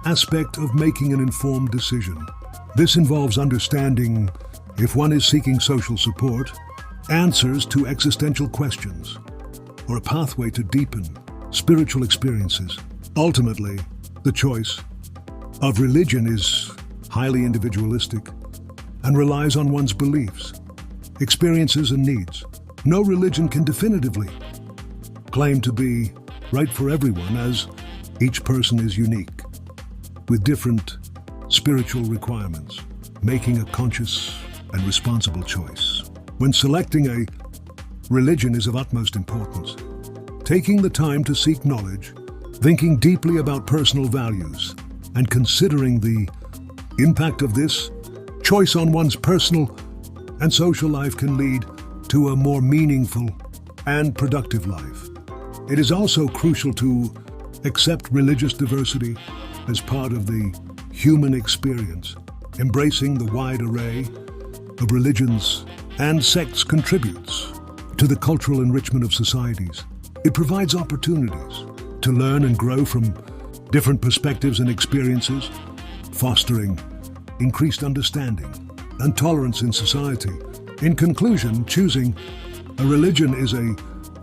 Speaker 1: aspect of making an informed decision. This involves understanding if one is seeking social support, answers to existential questions, or a pathway to deepen spiritual experiences. Ultimately, the choice of religion is highly individualistic and relies on one's beliefs, experiences, and needs. No religion can definitively claim to be right for everyone, as each person is unique, with different spiritual requirements. Making a conscious and responsible choice when selecting a religion is of utmost importance. Taking the time to seek knowledge, thinking deeply about personal values, and considering the impact of this choice on one's personal and social life can lead to a more meaningful and productive life. It is also crucial to accept religious diversity as part of the human experience. Embracing the wide array of religions and sects contributes to the cultural enrichment of societies. It provides opportunities to learn and grow from different perspectives and experiences, fostering increased understanding and tolerance in society. In conclusion, choosing a religion is a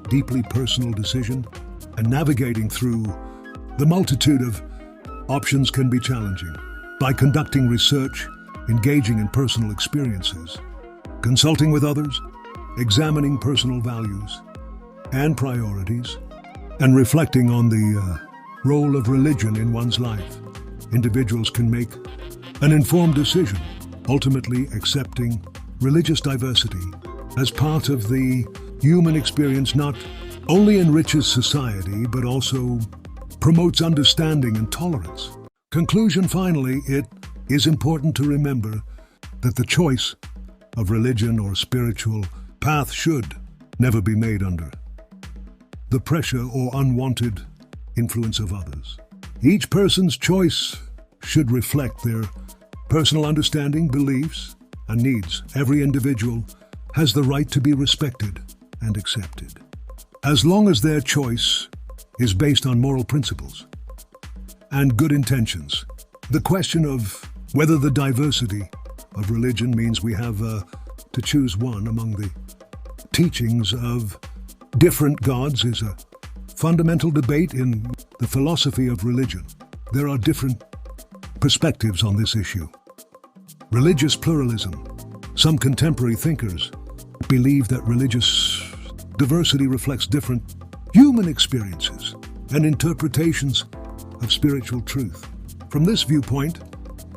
Speaker 1: deeply personal decision, and navigating through the multitude of options can be challenging. By conducting research, engaging in personal experiences, consulting with others, examining personal values and priorities, and reflecting on the role of religion in one's life, individuals can make an informed decision, ultimately accepting religious diversity as part of the human experience not only enriches society, but also promotes understanding and tolerance. Conclusion, finally, it is important to remember that the choice of religion or spiritual path should never be made under the pressure or unwanted influence of others. Each person's choice should reflect their personal understanding, beliefs, and needs. Every individual has the right to be respected and accepted, as long as their choice is based on moral principles and good intentions. The question of whether the diversity of religion means we have to choose one among the teachings of different gods is a fundamental debate in the philosophy of religion. There are different perspectives on this issue. Religious pluralism. Some contemporary thinkers believe that religious diversity reflects different human experiences and interpretations of spiritual truth. From this viewpoint,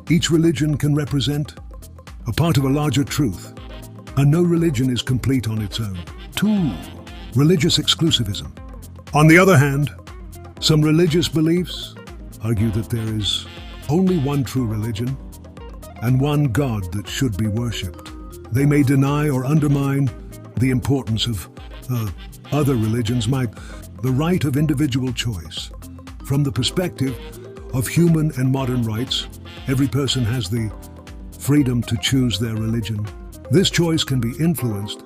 Speaker 1: each religion can represent a part of a larger truth, and no religion is complete on its own. 2. Religious exclusivism. On the other hand, some religious beliefs argue that there is only one true religion and one God that should be worshipped. They may deny or undermine the importance of other religions, the right of individual choice. From the perspective of human and modern rights, every person has the freedom to choose their religion. This choice can be influenced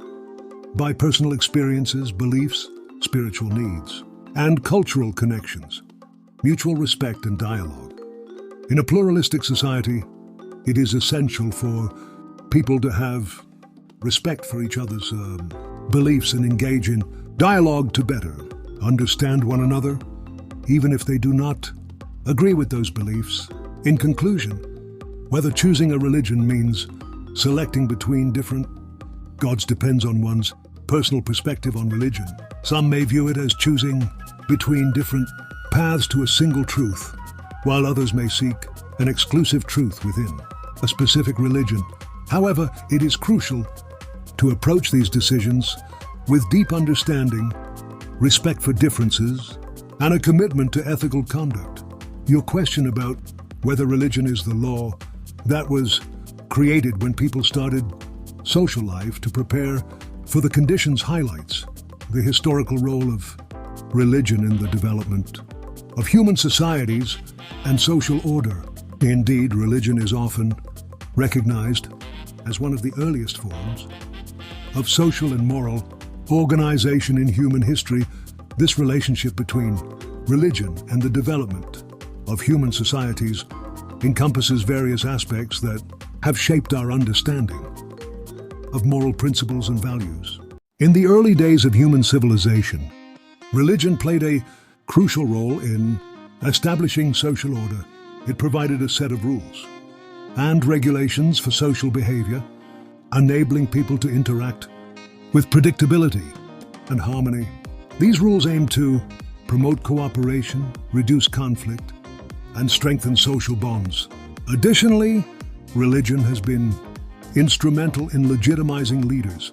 Speaker 1: by personal experiences, beliefs, spiritual needs, and cultural connections, mutual respect and dialogue. In a pluralistic society, it is essential for people to have respect for each other's beliefs and engage in dialogue to better understand one another, even if they do not agree with those beliefs. In conclusion, whether choosing a religion means selecting between different gods depends on one's personal perspective on religion. Some may view it as choosing between different paths to a single truth, while others may seek an exclusive truth within a specific religion. However, it is crucial to approach these decisions with deep understanding, respect for differences, and a commitment to ethical conduct. Your question about whether religion is the law that was created when people started social life to prepare for the conditions highlights the historical role of religion in the development of human societies and social order. Indeed, religion is often recognized as one of the earliest forms of social and moral organization in human history. This relationship between religion and the development of human societies encompasses various aspects that have shaped our understanding of moral principles and values. In the early days of human civilization, religion played a crucial role in establishing social order. It provided a set of rules and regulations for social behavior, enabling people to interact with predictability and harmony. These rules aim to promote cooperation, reduce conflict, and strengthen social bonds. Additionally, religion has been instrumental in legitimizing leaders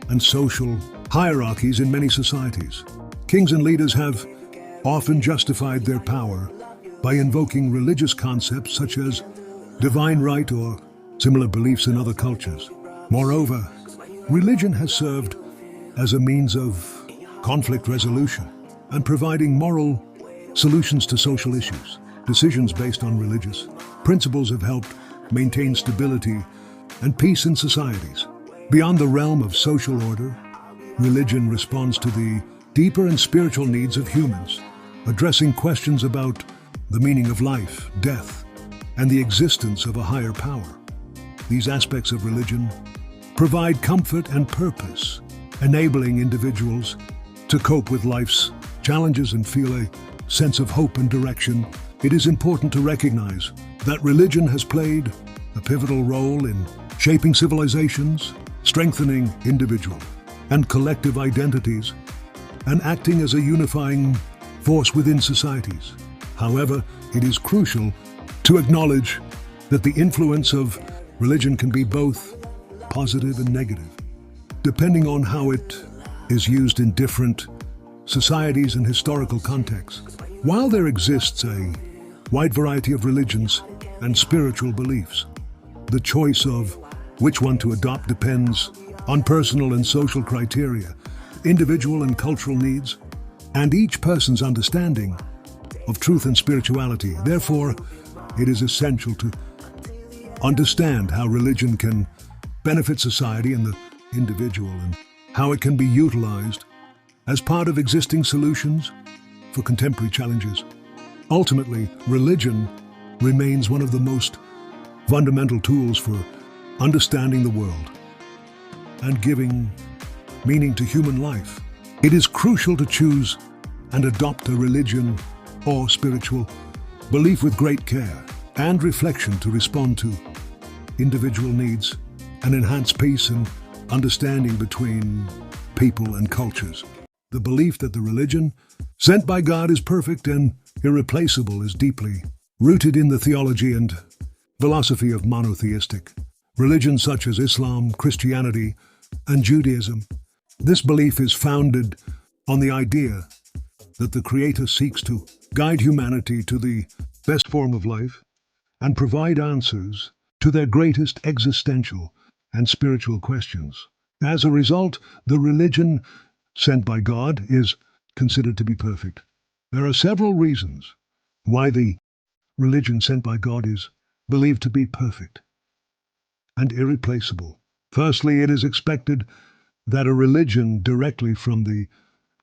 Speaker 1: and social hierarchies in many societies. Kings and leaders have often justified their power by invoking religious concepts such as divine right or similar beliefs in other cultures. Moreover, religion has served as a means of conflict resolution and providing moral solutions to social issues. Decisions based on religious principles have helped maintain stability and peace in societies. Beyond the realm of social order, religion responds to the deeper and spiritual needs of humans, addressing questions about the meaning of life, death, and the existence of a higher power. These aspects of religion provide comfort and purpose, enabling individuals to cope with life's challenges and feel a sense of hope and direction. It is important to recognize that religion has played a pivotal role in shaping civilizations, strengthening individual and collective identities, and acting as a unifying force within societies. However, it is crucial to acknowledge that the influence of religion can be both positive and negative, depending on how it is used in different societies and historical contexts. While there exists a wide variety of religions and spiritual beliefs, the choice of which one to adopt depends on personal and social criteria, individual and cultural needs, and each person's understanding of truth and spirituality. Therefore, it is essential to understand how religion can benefit society and the individual, and how it can be utilized as part of existing solutions for contemporary challenges. Ultimately, religion remains one of the most fundamental tools for understanding the world and giving meaning to human life. It is crucial to choose and adopt a religion or spiritual belief with great care and reflection to respond to individual needs and enhance peace and understanding between people and cultures. The belief that the religion sent by God is perfect and irreplaceable is deeply rooted in the theology and philosophy of monotheistic religions such as Islam, Christianity, and Judaism. This belief is founded on the idea that the Creator seeks to guide humanity to the best form of life and provide answers to their greatest existential and spiritual questions. As a result, the religion sent by God is considered to be perfect. There are several reasons why the religion sent by God is believed to be perfect and irreplaceable. Firstly, it is expected that a religion directly from the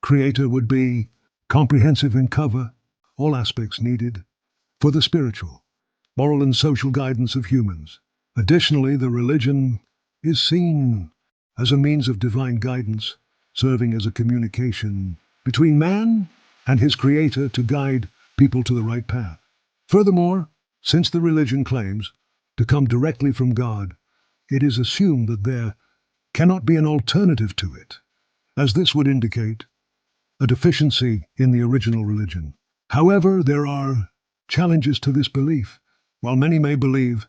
Speaker 1: Creator would be comprehensive and cover all aspects needed for the spiritual, moral and social guidance of humans. Additionally, the religion is seen as a means of divine guidance, serving as a communication between man and his Creator to guide people to the right path. Furthermore, since the religion claims to come directly from God, it is assumed that there cannot be an alternative to it, as this would indicate a deficiency in the original religion. However, there are challenges to this belief. While many may believe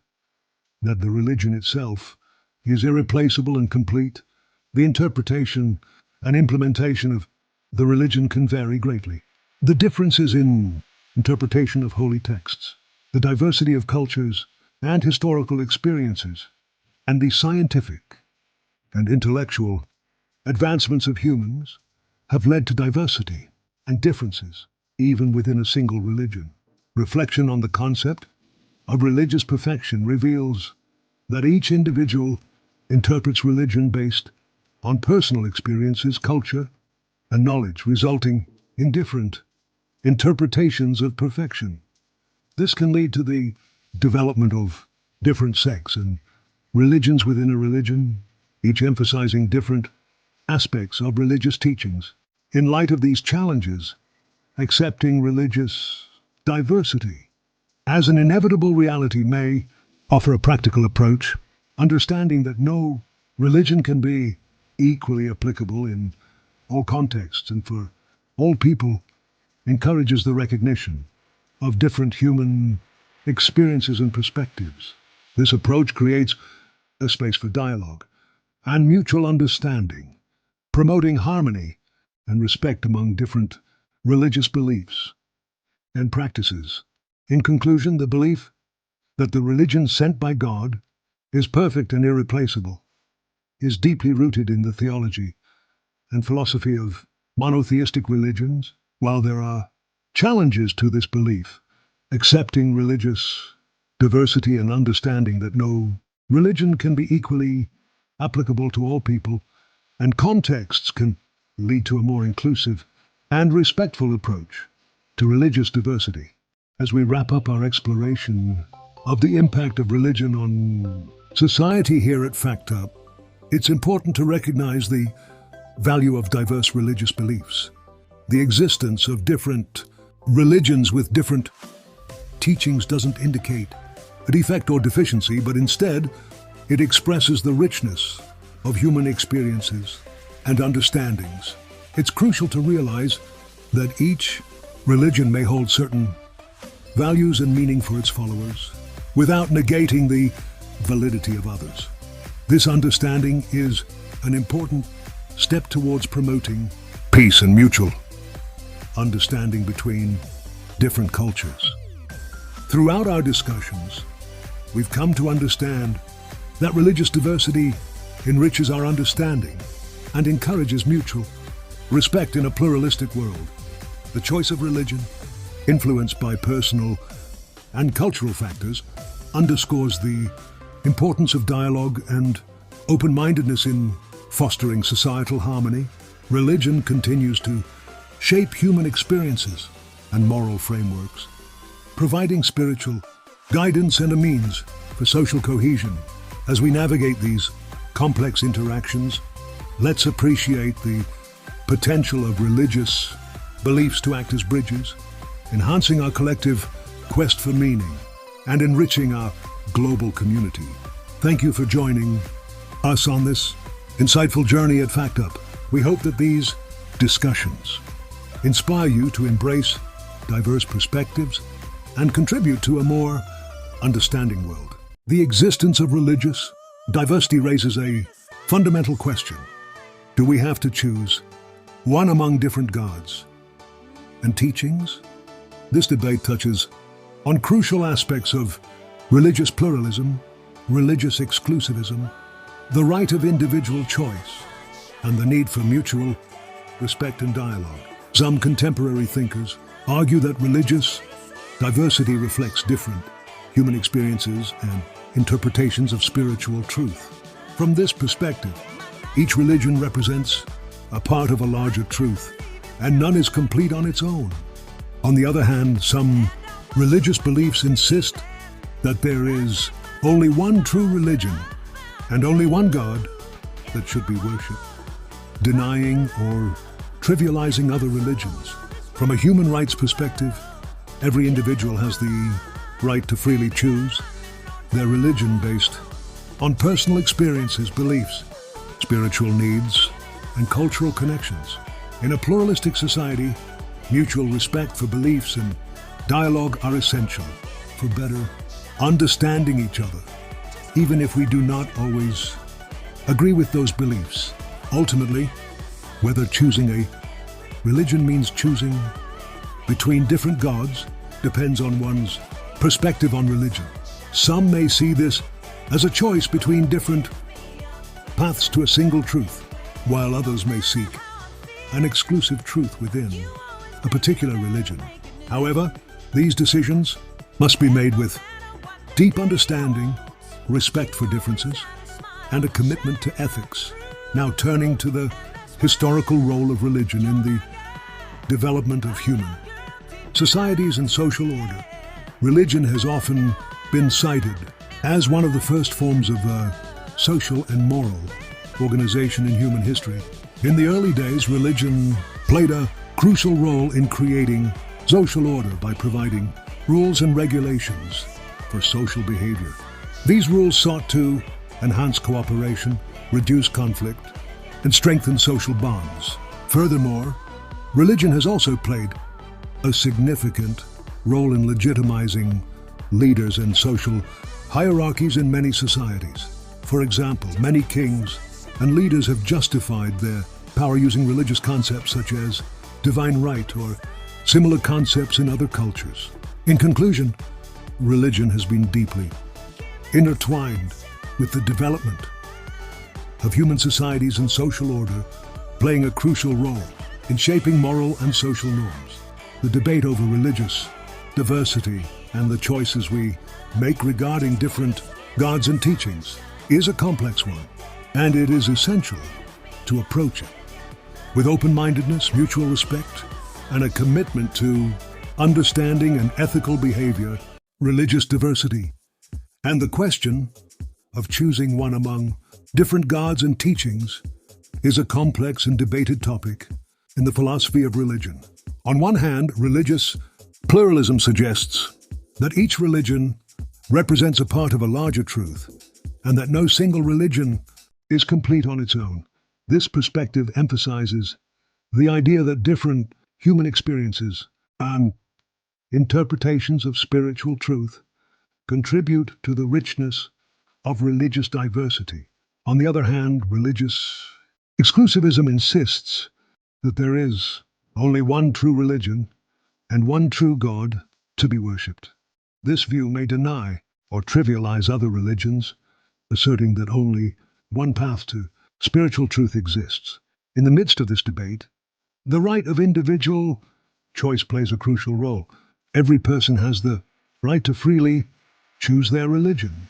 Speaker 1: that the religion itself is irreplaceable and complete, the interpretation and implementation of the religion can vary greatly. The differences in interpretation of holy texts, the diversity of cultures and historical experiences, and the scientific and intellectual advancements of humans have led to diversity and differences, even within a single religion. Reflection on the concept of religious perfection reveals that each individual interprets religion based on personal experiences, culture, and knowledge, resulting in different interpretations of perfection. This can lead to the development of different sects and religions within a religion, each emphasizing different aspects of religious teachings. In light of these challenges, accepting religious diversity as an inevitable reality may offer a practical approach, understanding that no religion can be equally applicable in all contexts and for all people encourages the recognition of different human experiences and perspectives. This approach creates a space for dialogue and mutual understanding, promoting harmony and respect among different religious beliefs and practices. In conclusion, the belief that the religion sent by God is perfect and irreplaceable is deeply rooted in the theology and philosophy of monotheistic religions. While there are challenges to this belief, accepting religious diversity and understanding that no religion can be equally applicable to all people and contexts can lead to a more inclusive and respectful approach to religious diversity. As we wrap up our exploration of the impact of religion on society here at FactUp, it's important to recognize the value of diverse religious beliefs. The existence of different religions with different teachings doesn't indicate a defect or deficiency, but instead, it expresses the richness of human experiences and understandings. It's crucial to realize that each religion may hold certain values and meaning for its followers, without negating the validity of others. This understanding is an important step towards promoting peace and mutual understanding between different cultures. Throughout our discussions, we've come to understand that religious diversity enriches our understanding and encourages mutual respect in a pluralistic world. The choice of religion, influenced by personal and cultural factors, underscores the importance of dialogue and open-mindedness in fostering societal harmony. Religion continues to shape human experiences and moral frameworks, providing spiritual guidance and a means for social cohesion. As we navigate these complex interactions, let's appreciate the potential of religious beliefs to act as bridges, enhancing our collective quest for meaning and enriching our global community. Thank you for joining us on this insightful journey at FactUp. We hope that these discussions inspire you to embrace diverse perspectives and contribute to a more understanding world. The existence of religious diversity raises a fundamental question. Do we have to choose one among different gods and teachings? This debate touches on crucial aspects of religious pluralism, religious exclusivism, the right of individual choice, and the need for mutual respect and dialogue. Some contemporary thinkers argue that religious diversity reflects different human experiences and interpretations of spiritual truth. From this perspective, Each religion represents a part of a larger truth, and none is complete on its own. On the other hand, some religious beliefs insist that there is only one true religion and only one God that should be worshipped, denying or trivializing other religions. From a human rights perspective, every individual has the right to freely choose their religion based on personal experiences, beliefs, spiritual needs, and cultural connections. In a pluralistic society, mutual respect for beliefs and dialogue are essential for better understanding each other, even if we do not always agree with those beliefs. Ultimately, whether choosing a religion means choosing between different gods depends on one's perspective on religion. Some may see this as a choice between different paths to a single truth, while others may seek an exclusive truth within a particular religion. However, these decisions must be made with deep understanding, respect for differences, and a commitment to ethics. Now turning to the historical role of religion in the development of human societies and social order. Religion has often been cited as one of the first forms of social and moral organization in human history. In the early days, religion played a crucial role in creating social order by providing rules and regulations for social behavior. These rules sought to enhance cooperation, reduce conflict, and strengthen social bonds. Furthermore, religion has also played a significant role in legitimizing leaders and social hierarchies in many societies. For example, many kings and leaders have justified their power using religious concepts such as divine right or similar concepts in other cultures. In conclusion, religion has been deeply intertwined with the development of human societies and social order, playing a crucial role in shaping moral and social norms. The debate over religious diversity and the choices we make regarding different gods and teachings is a complex one, and it is essential to approach it with open-mindedness, mutual respect, and a commitment to understanding and ethical behavior. Religious diversity and the question of choosing one among different gods and teachings is a complex and debated topic in the philosophy of religion. On one hand, religious pluralism suggests that each religion represents a part of a larger truth and that no single religion is complete on its own. This perspective emphasizes the idea that different human experiences and interpretations of spiritual truth contribute to the richness of religious diversity. On the other hand, religious exclusivism insists that there is only one true religion and one true God to be worshipped. This view may deny or trivialize other religions, asserting that only one path to spiritual truth exists. In the midst of this debate, the right of individual choice plays a crucial role. Every person has the right to freely choose their religion,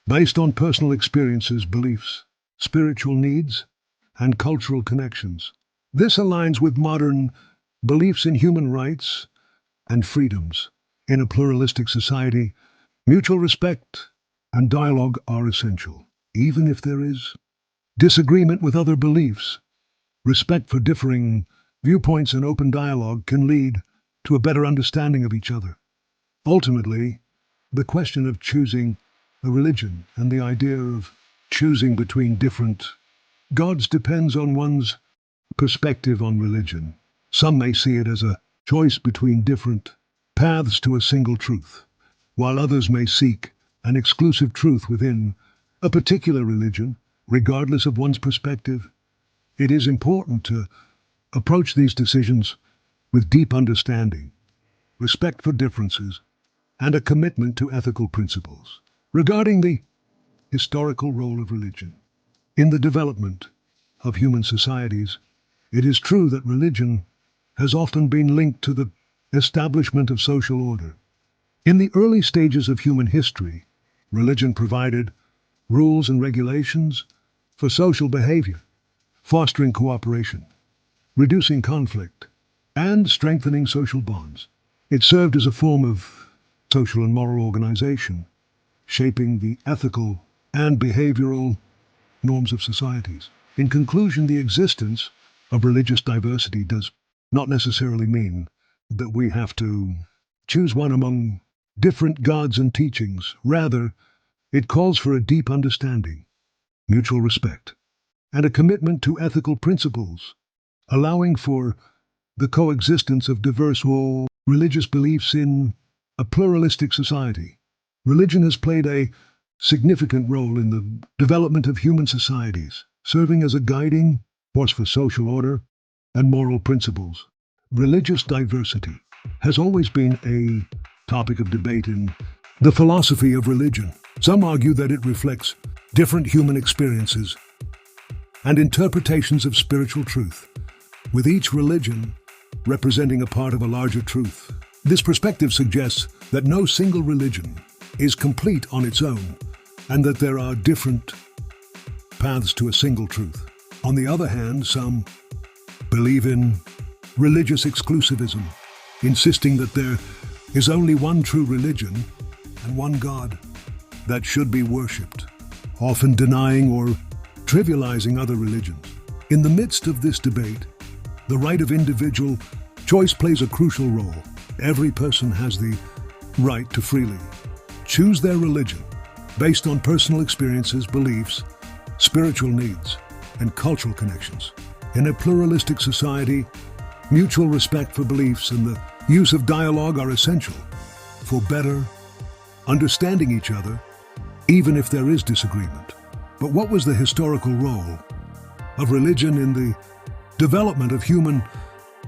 Speaker 1: based on personal experiences, beliefs, spiritual needs, and cultural connections. This aligns with modern beliefs in human rights and freedoms. In a pluralistic society, mutual respect and dialogue are essential. Even if there is disagreement with other beliefs, respect for differing viewpoints and open dialogue can lead to a better understanding of each other. Ultimately, the question of choosing a religion and the idea of choosing between different gods depends on one's perspective on religion. Some may see it as a choice between different paths to a single truth, while others may seek an exclusive truth within a particular religion. Regardless of one's perspective, it is important to approach these decisions with deep understanding, respect for differences, and a commitment to ethical principles. Regarding the historical role of religion in the development of human societies, it is true that religion has often been linked to the establishment of social order. In the early stages of human history, religion provided rules and regulations for social behavior. fostering cooperation, reducing conflict, and strengthening social bonds. It served as a form of social and moral organization, shaping the ethical and behavioral norms of societies. In conclusion, the existence of religious diversity does not necessarily mean that we have to choose one among different gods and teachings. Rather, it calls for a deep understanding, mutual respect, and a commitment to ethical principles, allowing for the coexistence of diverse religious beliefs in a pluralistic society. Religion has played a significant role in the development of human societies, serving as a guiding force for social order and moral principles. Religious diversity has always been a topic of debate in the philosophy of religion. Some argue that it reflects different human experiences and interpretations of spiritual truth, with each religion representing a part of a larger truth. This perspective suggests that no single religion is complete on its own, and that there are different paths to a single truth. On the other hand, some believe in religious exclusivism, insisting that there is only one true religion and one God that should be worshipped, often denying or trivializing other religions. In the midst of this debate, the right of individual choice plays a crucial role. Every person has the right to freely choose their religion based on personal experiences, beliefs, spiritual needs, and cultural connections. In a pluralistic society, mutual respect for beliefs and the use of dialogue are essential for better understanding each other, even if there is disagreement. But what was the historical role of religion in the development of human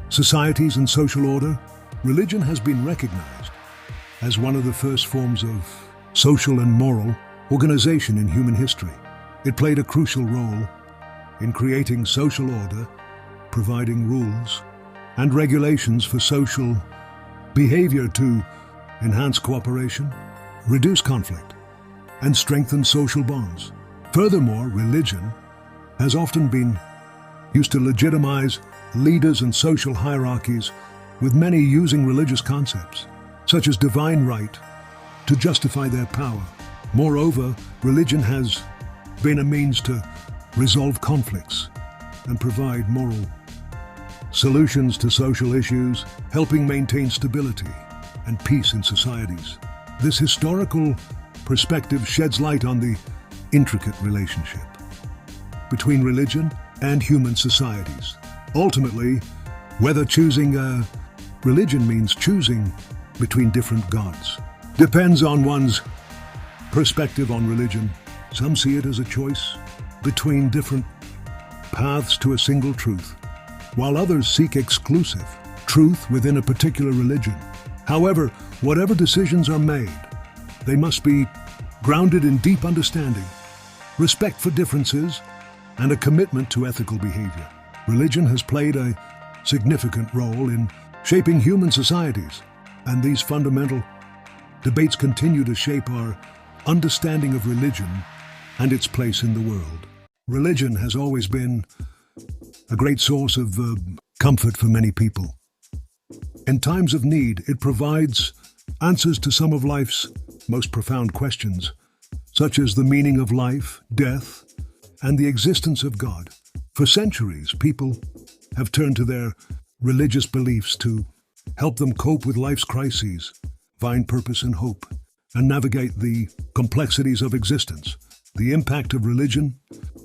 Speaker 1: societies and social order? Religion has been recognized as one of the first forms of social and moral organization in human history. It played a crucial role in creating social order, providing rules and regulations for social behavior to enhance cooperation, reduce conflict, and strengthen social bonds. Furthermore, religion has often been used to legitimize leaders and social hierarchies, with many using religious concepts, such as divine right, to justify their power. Moreover, religion has been a means to resolve conflicts and provide moral solutions to social issues, helping maintain stability and peace in societies. This historical perspective sheds light on the intricate relationship between religion and human societies. Ultimately, whether choosing a religion means choosing between different gods depends on one's perspective on religion. Some see it as a choice between different paths to a single truth, while others seek exclusive truth within a particular religion. However, whatever decisions are made, they must be grounded in deep understanding, respect for differences, and a commitment to ethical behavior. Religion has played a significant role in shaping human societies, and these fundamental debates continue to shape our understanding of religion and its place in the world. Religion has always been a great source of comfort for many people. In times of need, it provides answers to some of life's most profound questions, such as the meaning of life, death, and the existence of God. For centuries, people have turned to their religious beliefs to help them cope with life's crises, find purpose and hope, and navigate the complexities of existence. The impact of religion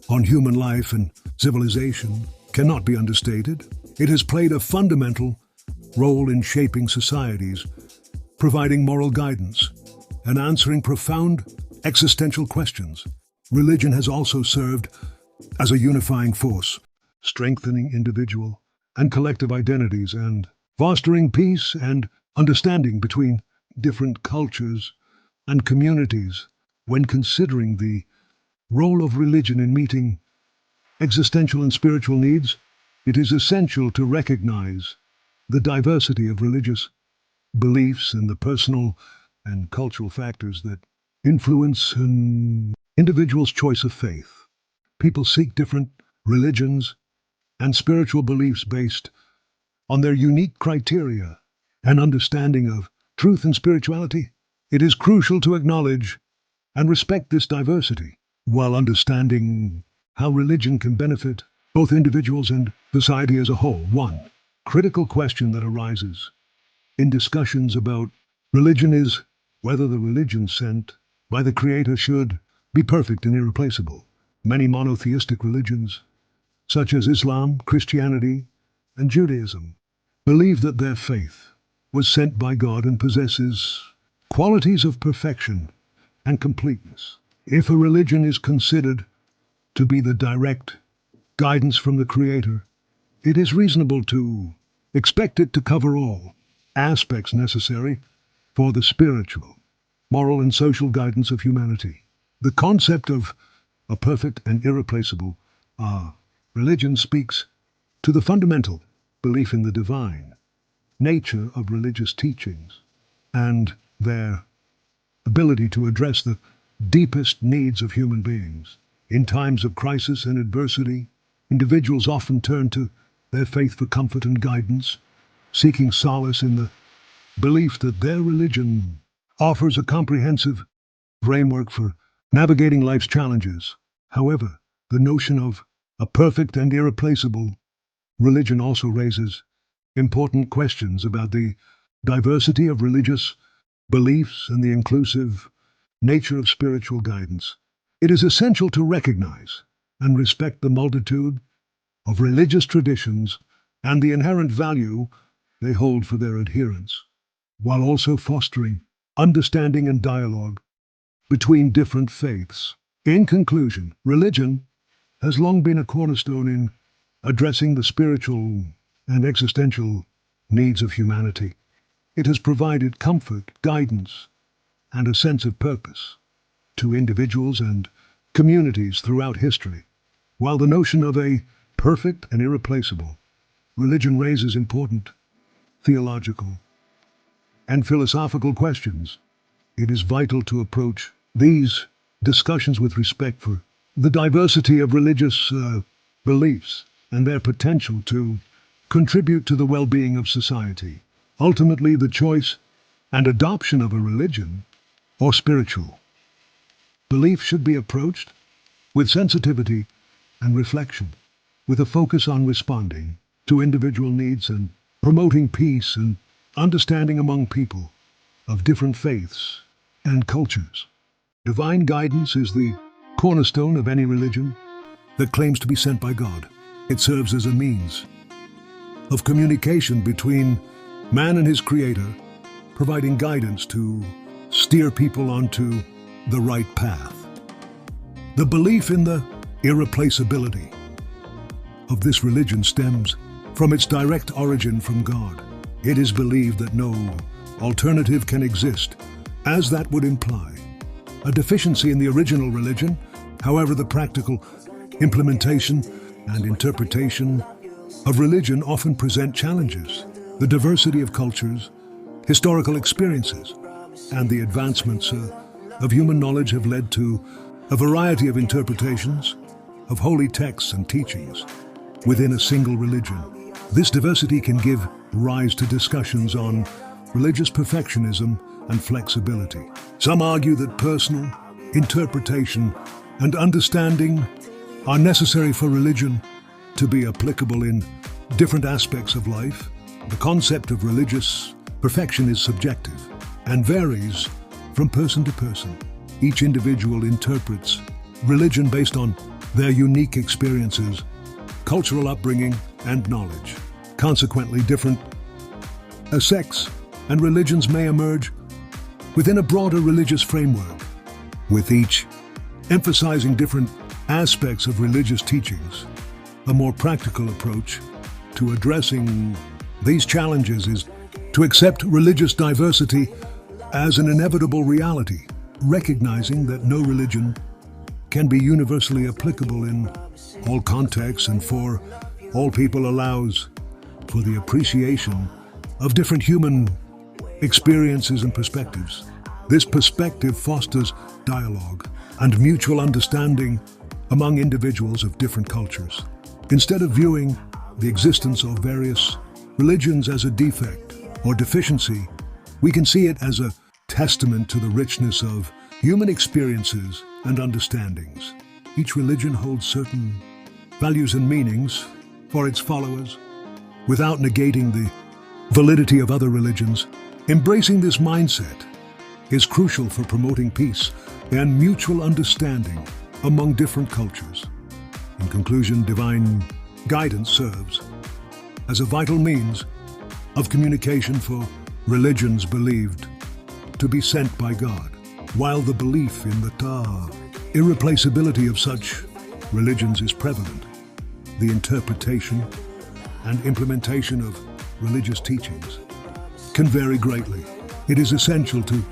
Speaker 1: on human life and civilization cannot be understated. It has played a fundamental role in shaping societies, providing moral guidance, and answering profound existential questions. Religion has also served as a unifying force, strengthening individual and collective identities and fostering peace and understanding between different cultures and communities. When considering the role of religion in meeting existential and spiritual needs, it is essential to recognize the diversity of religious beliefs and the personal and cultural factors that influence an individual's choice of faith. People seek different religions and spiritual beliefs based on their unique criteria and understanding of truth and spirituality. It is crucial to acknowledge and respect this diversity while understanding how religion can benefit both individuals and society as a whole. One critical question that arises in discussions about religion is whether the religion sent by the Creator should be perfect and irreplaceable. Many monotheistic religions, such as Islam, Christianity, and Judaism, believe that their faith was sent by God and possesses qualities of perfection and completeness. If a religion is considered to be the direct guidance from the Creator, it is reasonable to expect it to cover all aspects necessary for the spiritual, moral, and social guidance of humanity. The concept of a perfect and irreplaceable religion speaks to the fundamental belief in the divine nature of religious teachings and their ability to address the deepest needs of human beings. In times of crisis and adversity, individuals often turn to their faith for comfort and guidance, seeking solace in the belief that their religion offers a comprehensive framework for navigating life's challenges. However, the notion of a perfect and irreplaceable religion also raises important questions about the diversity of religious beliefs and the inclusive nature of spiritual guidance. It is essential to recognize and respect the multitude of religious traditions and the inherent value they hold for their adherents, while also fostering understanding and dialogue between different faiths. In conclusion, religion has long been a cornerstone in addressing the spiritual and existential needs of humanity. It has provided comfort, guidance, and a sense of purpose to individuals and communities throughout history. While the notion of a perfect and irreplaceable religion raises important theological and philosophical questions, it is vital to approach these discussions with respect for the diversity of religious beliefs and their potential to contribute to the well-being of society. Ultimately, the choice and adoption of a religion or spiritual belief should be approached with sensitivity and reflection, with a focus on responding to individual needs and promoting peace and understanding among people of different faiths and cultures. Divine guidance is the cornerstone of any religion that claims to be sent by God. It serves as a means of communication between man and his Creator, providing guidance to steer people onto the right path. The belief in the irreplaceability of this religion stems from its direct origin from God. It is believed that no alternative can exist, as that would imply a deficiency in the original religion. However, the practical implementation and interpretation of religion often present challenges. The diversity of cultures, historical experiences, and the advancements of human knowledge have led to a variety of interpretations of holy texts and teachings within a single religion. This diversity can give rise to discussions on religious perfectionism and flexibility. Some argue that personal interpretation and understanding are necessary for religion to be applicable in different aspects of life. The concept of religious perfection is subjective and varies from person to person. Each individual interprets religion based on their unique experiences, cultural upbringing, and knowledge. Consequently, different sects and religions may emerge within a broader religious framework, with each emphasizing different aspects of religious teachings. A more practical approach to addressing these challenges is to accept religious diversity as an inevitable reality, recognizing that no religion can be universally applicable in all contexts and for all people allows for the appreciation of different human experiences and perspectives. This perspective fosters dialogue and mutual understanding among individuals of different cultures. Instead of viewing the existence of various religions as a defect or deficiency, we can see it as a testament to the richness of human experiences and understandings. Each religion holds certain values and meanings for its followers, without negating the validity of other religions. Embracing this mindset is crucial for promoting peace and mutual understanding among different cultures. In conclusion, divine guidance serves as a vital means of communication for religions believed to be sent by God, while the belief in the irreplaceability of such religions is prevalent. The interpretation and implementation of religious teachings can vary greatly. It is essential to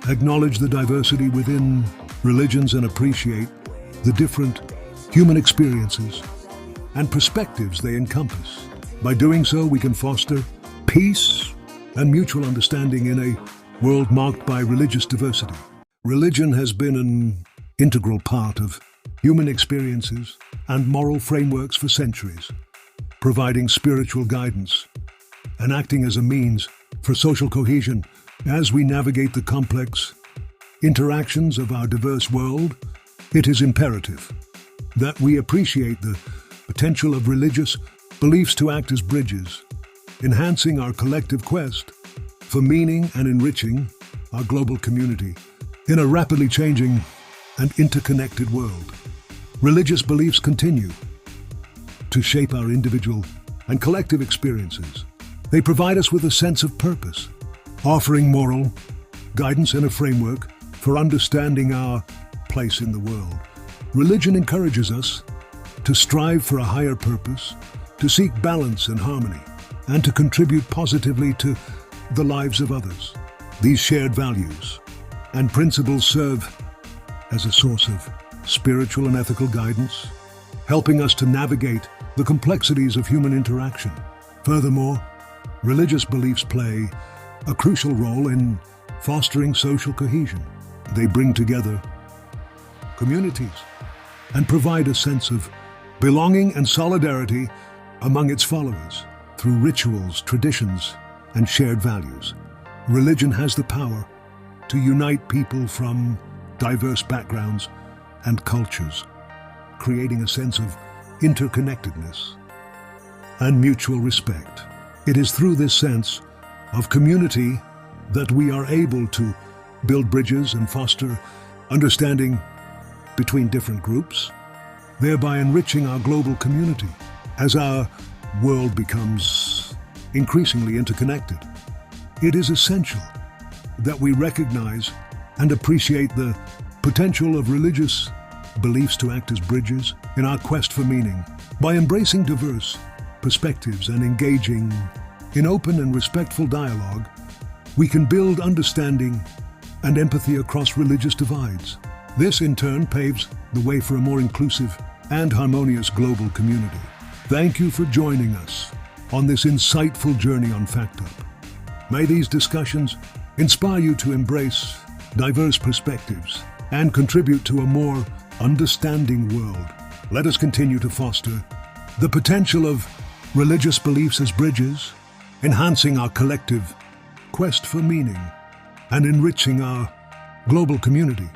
Speaker 1: acknowledge the diversity within religions and appreciate the different human experiences and perspectives they encompass. By doing so, we can foster peace and mutual understanding in a world marked by religious diversity. Religion has been an integral part of human experiences and moral frameworks for centuries, providing spiritual guidance and acting as a means for social cohesion. As we navigate the complex interactions of our diverse world, it is imperative that we appreciate the potential of religious beliefs to act as bridges, enhancing our collective quest for meaning and enriching our global community. In a rapidly changing and interconnected world, religious beliefs continue to shape our individual and collective experiences. They provide us with a sense of purpose, offering moral guidance and a framework for understanding our place in the world. Religion encourages us to strive for a higher purpose, to seek balance and harmony, and to contribute positively to the lives of others. These shared values and principles serve as a source of spiritual and ethical guidance, helping us to navigate the complexities of human interaction. Furthermore, religious beliefs play a crucial role in fostering social cohesion. They bring together communities and provide a sense of belonging and solidarity among its followers through rituals, traditions, and shared values. Religion has the power to unite people from diverse backgrounds and cultures, creating a sense of interconnectedness and mutual respect. It is through this sense of community that we are able to build bridges and foster understanding between different groups, thereby enriching our global community. As our world becomes increasingly interconnected, it is essential that we recognize and appreciate the potential of religious beliefs to act as bridges in our quest for meaning. By embracing diverse perspectives and engaging in open and respectful dialogue, we can build understanding and empathy across religious divides. This, in turn, paves the way for a more inclusive and harmonious global community. Thank you for joining us on this insightful journey on FactUp. May these discussions inspire you to embrace diverse perspectives and contribute to a more understanding world. Let us continue to foster the potential of religious beliefs as bridges, enhancing our collective quest for meaning and enriching our global community.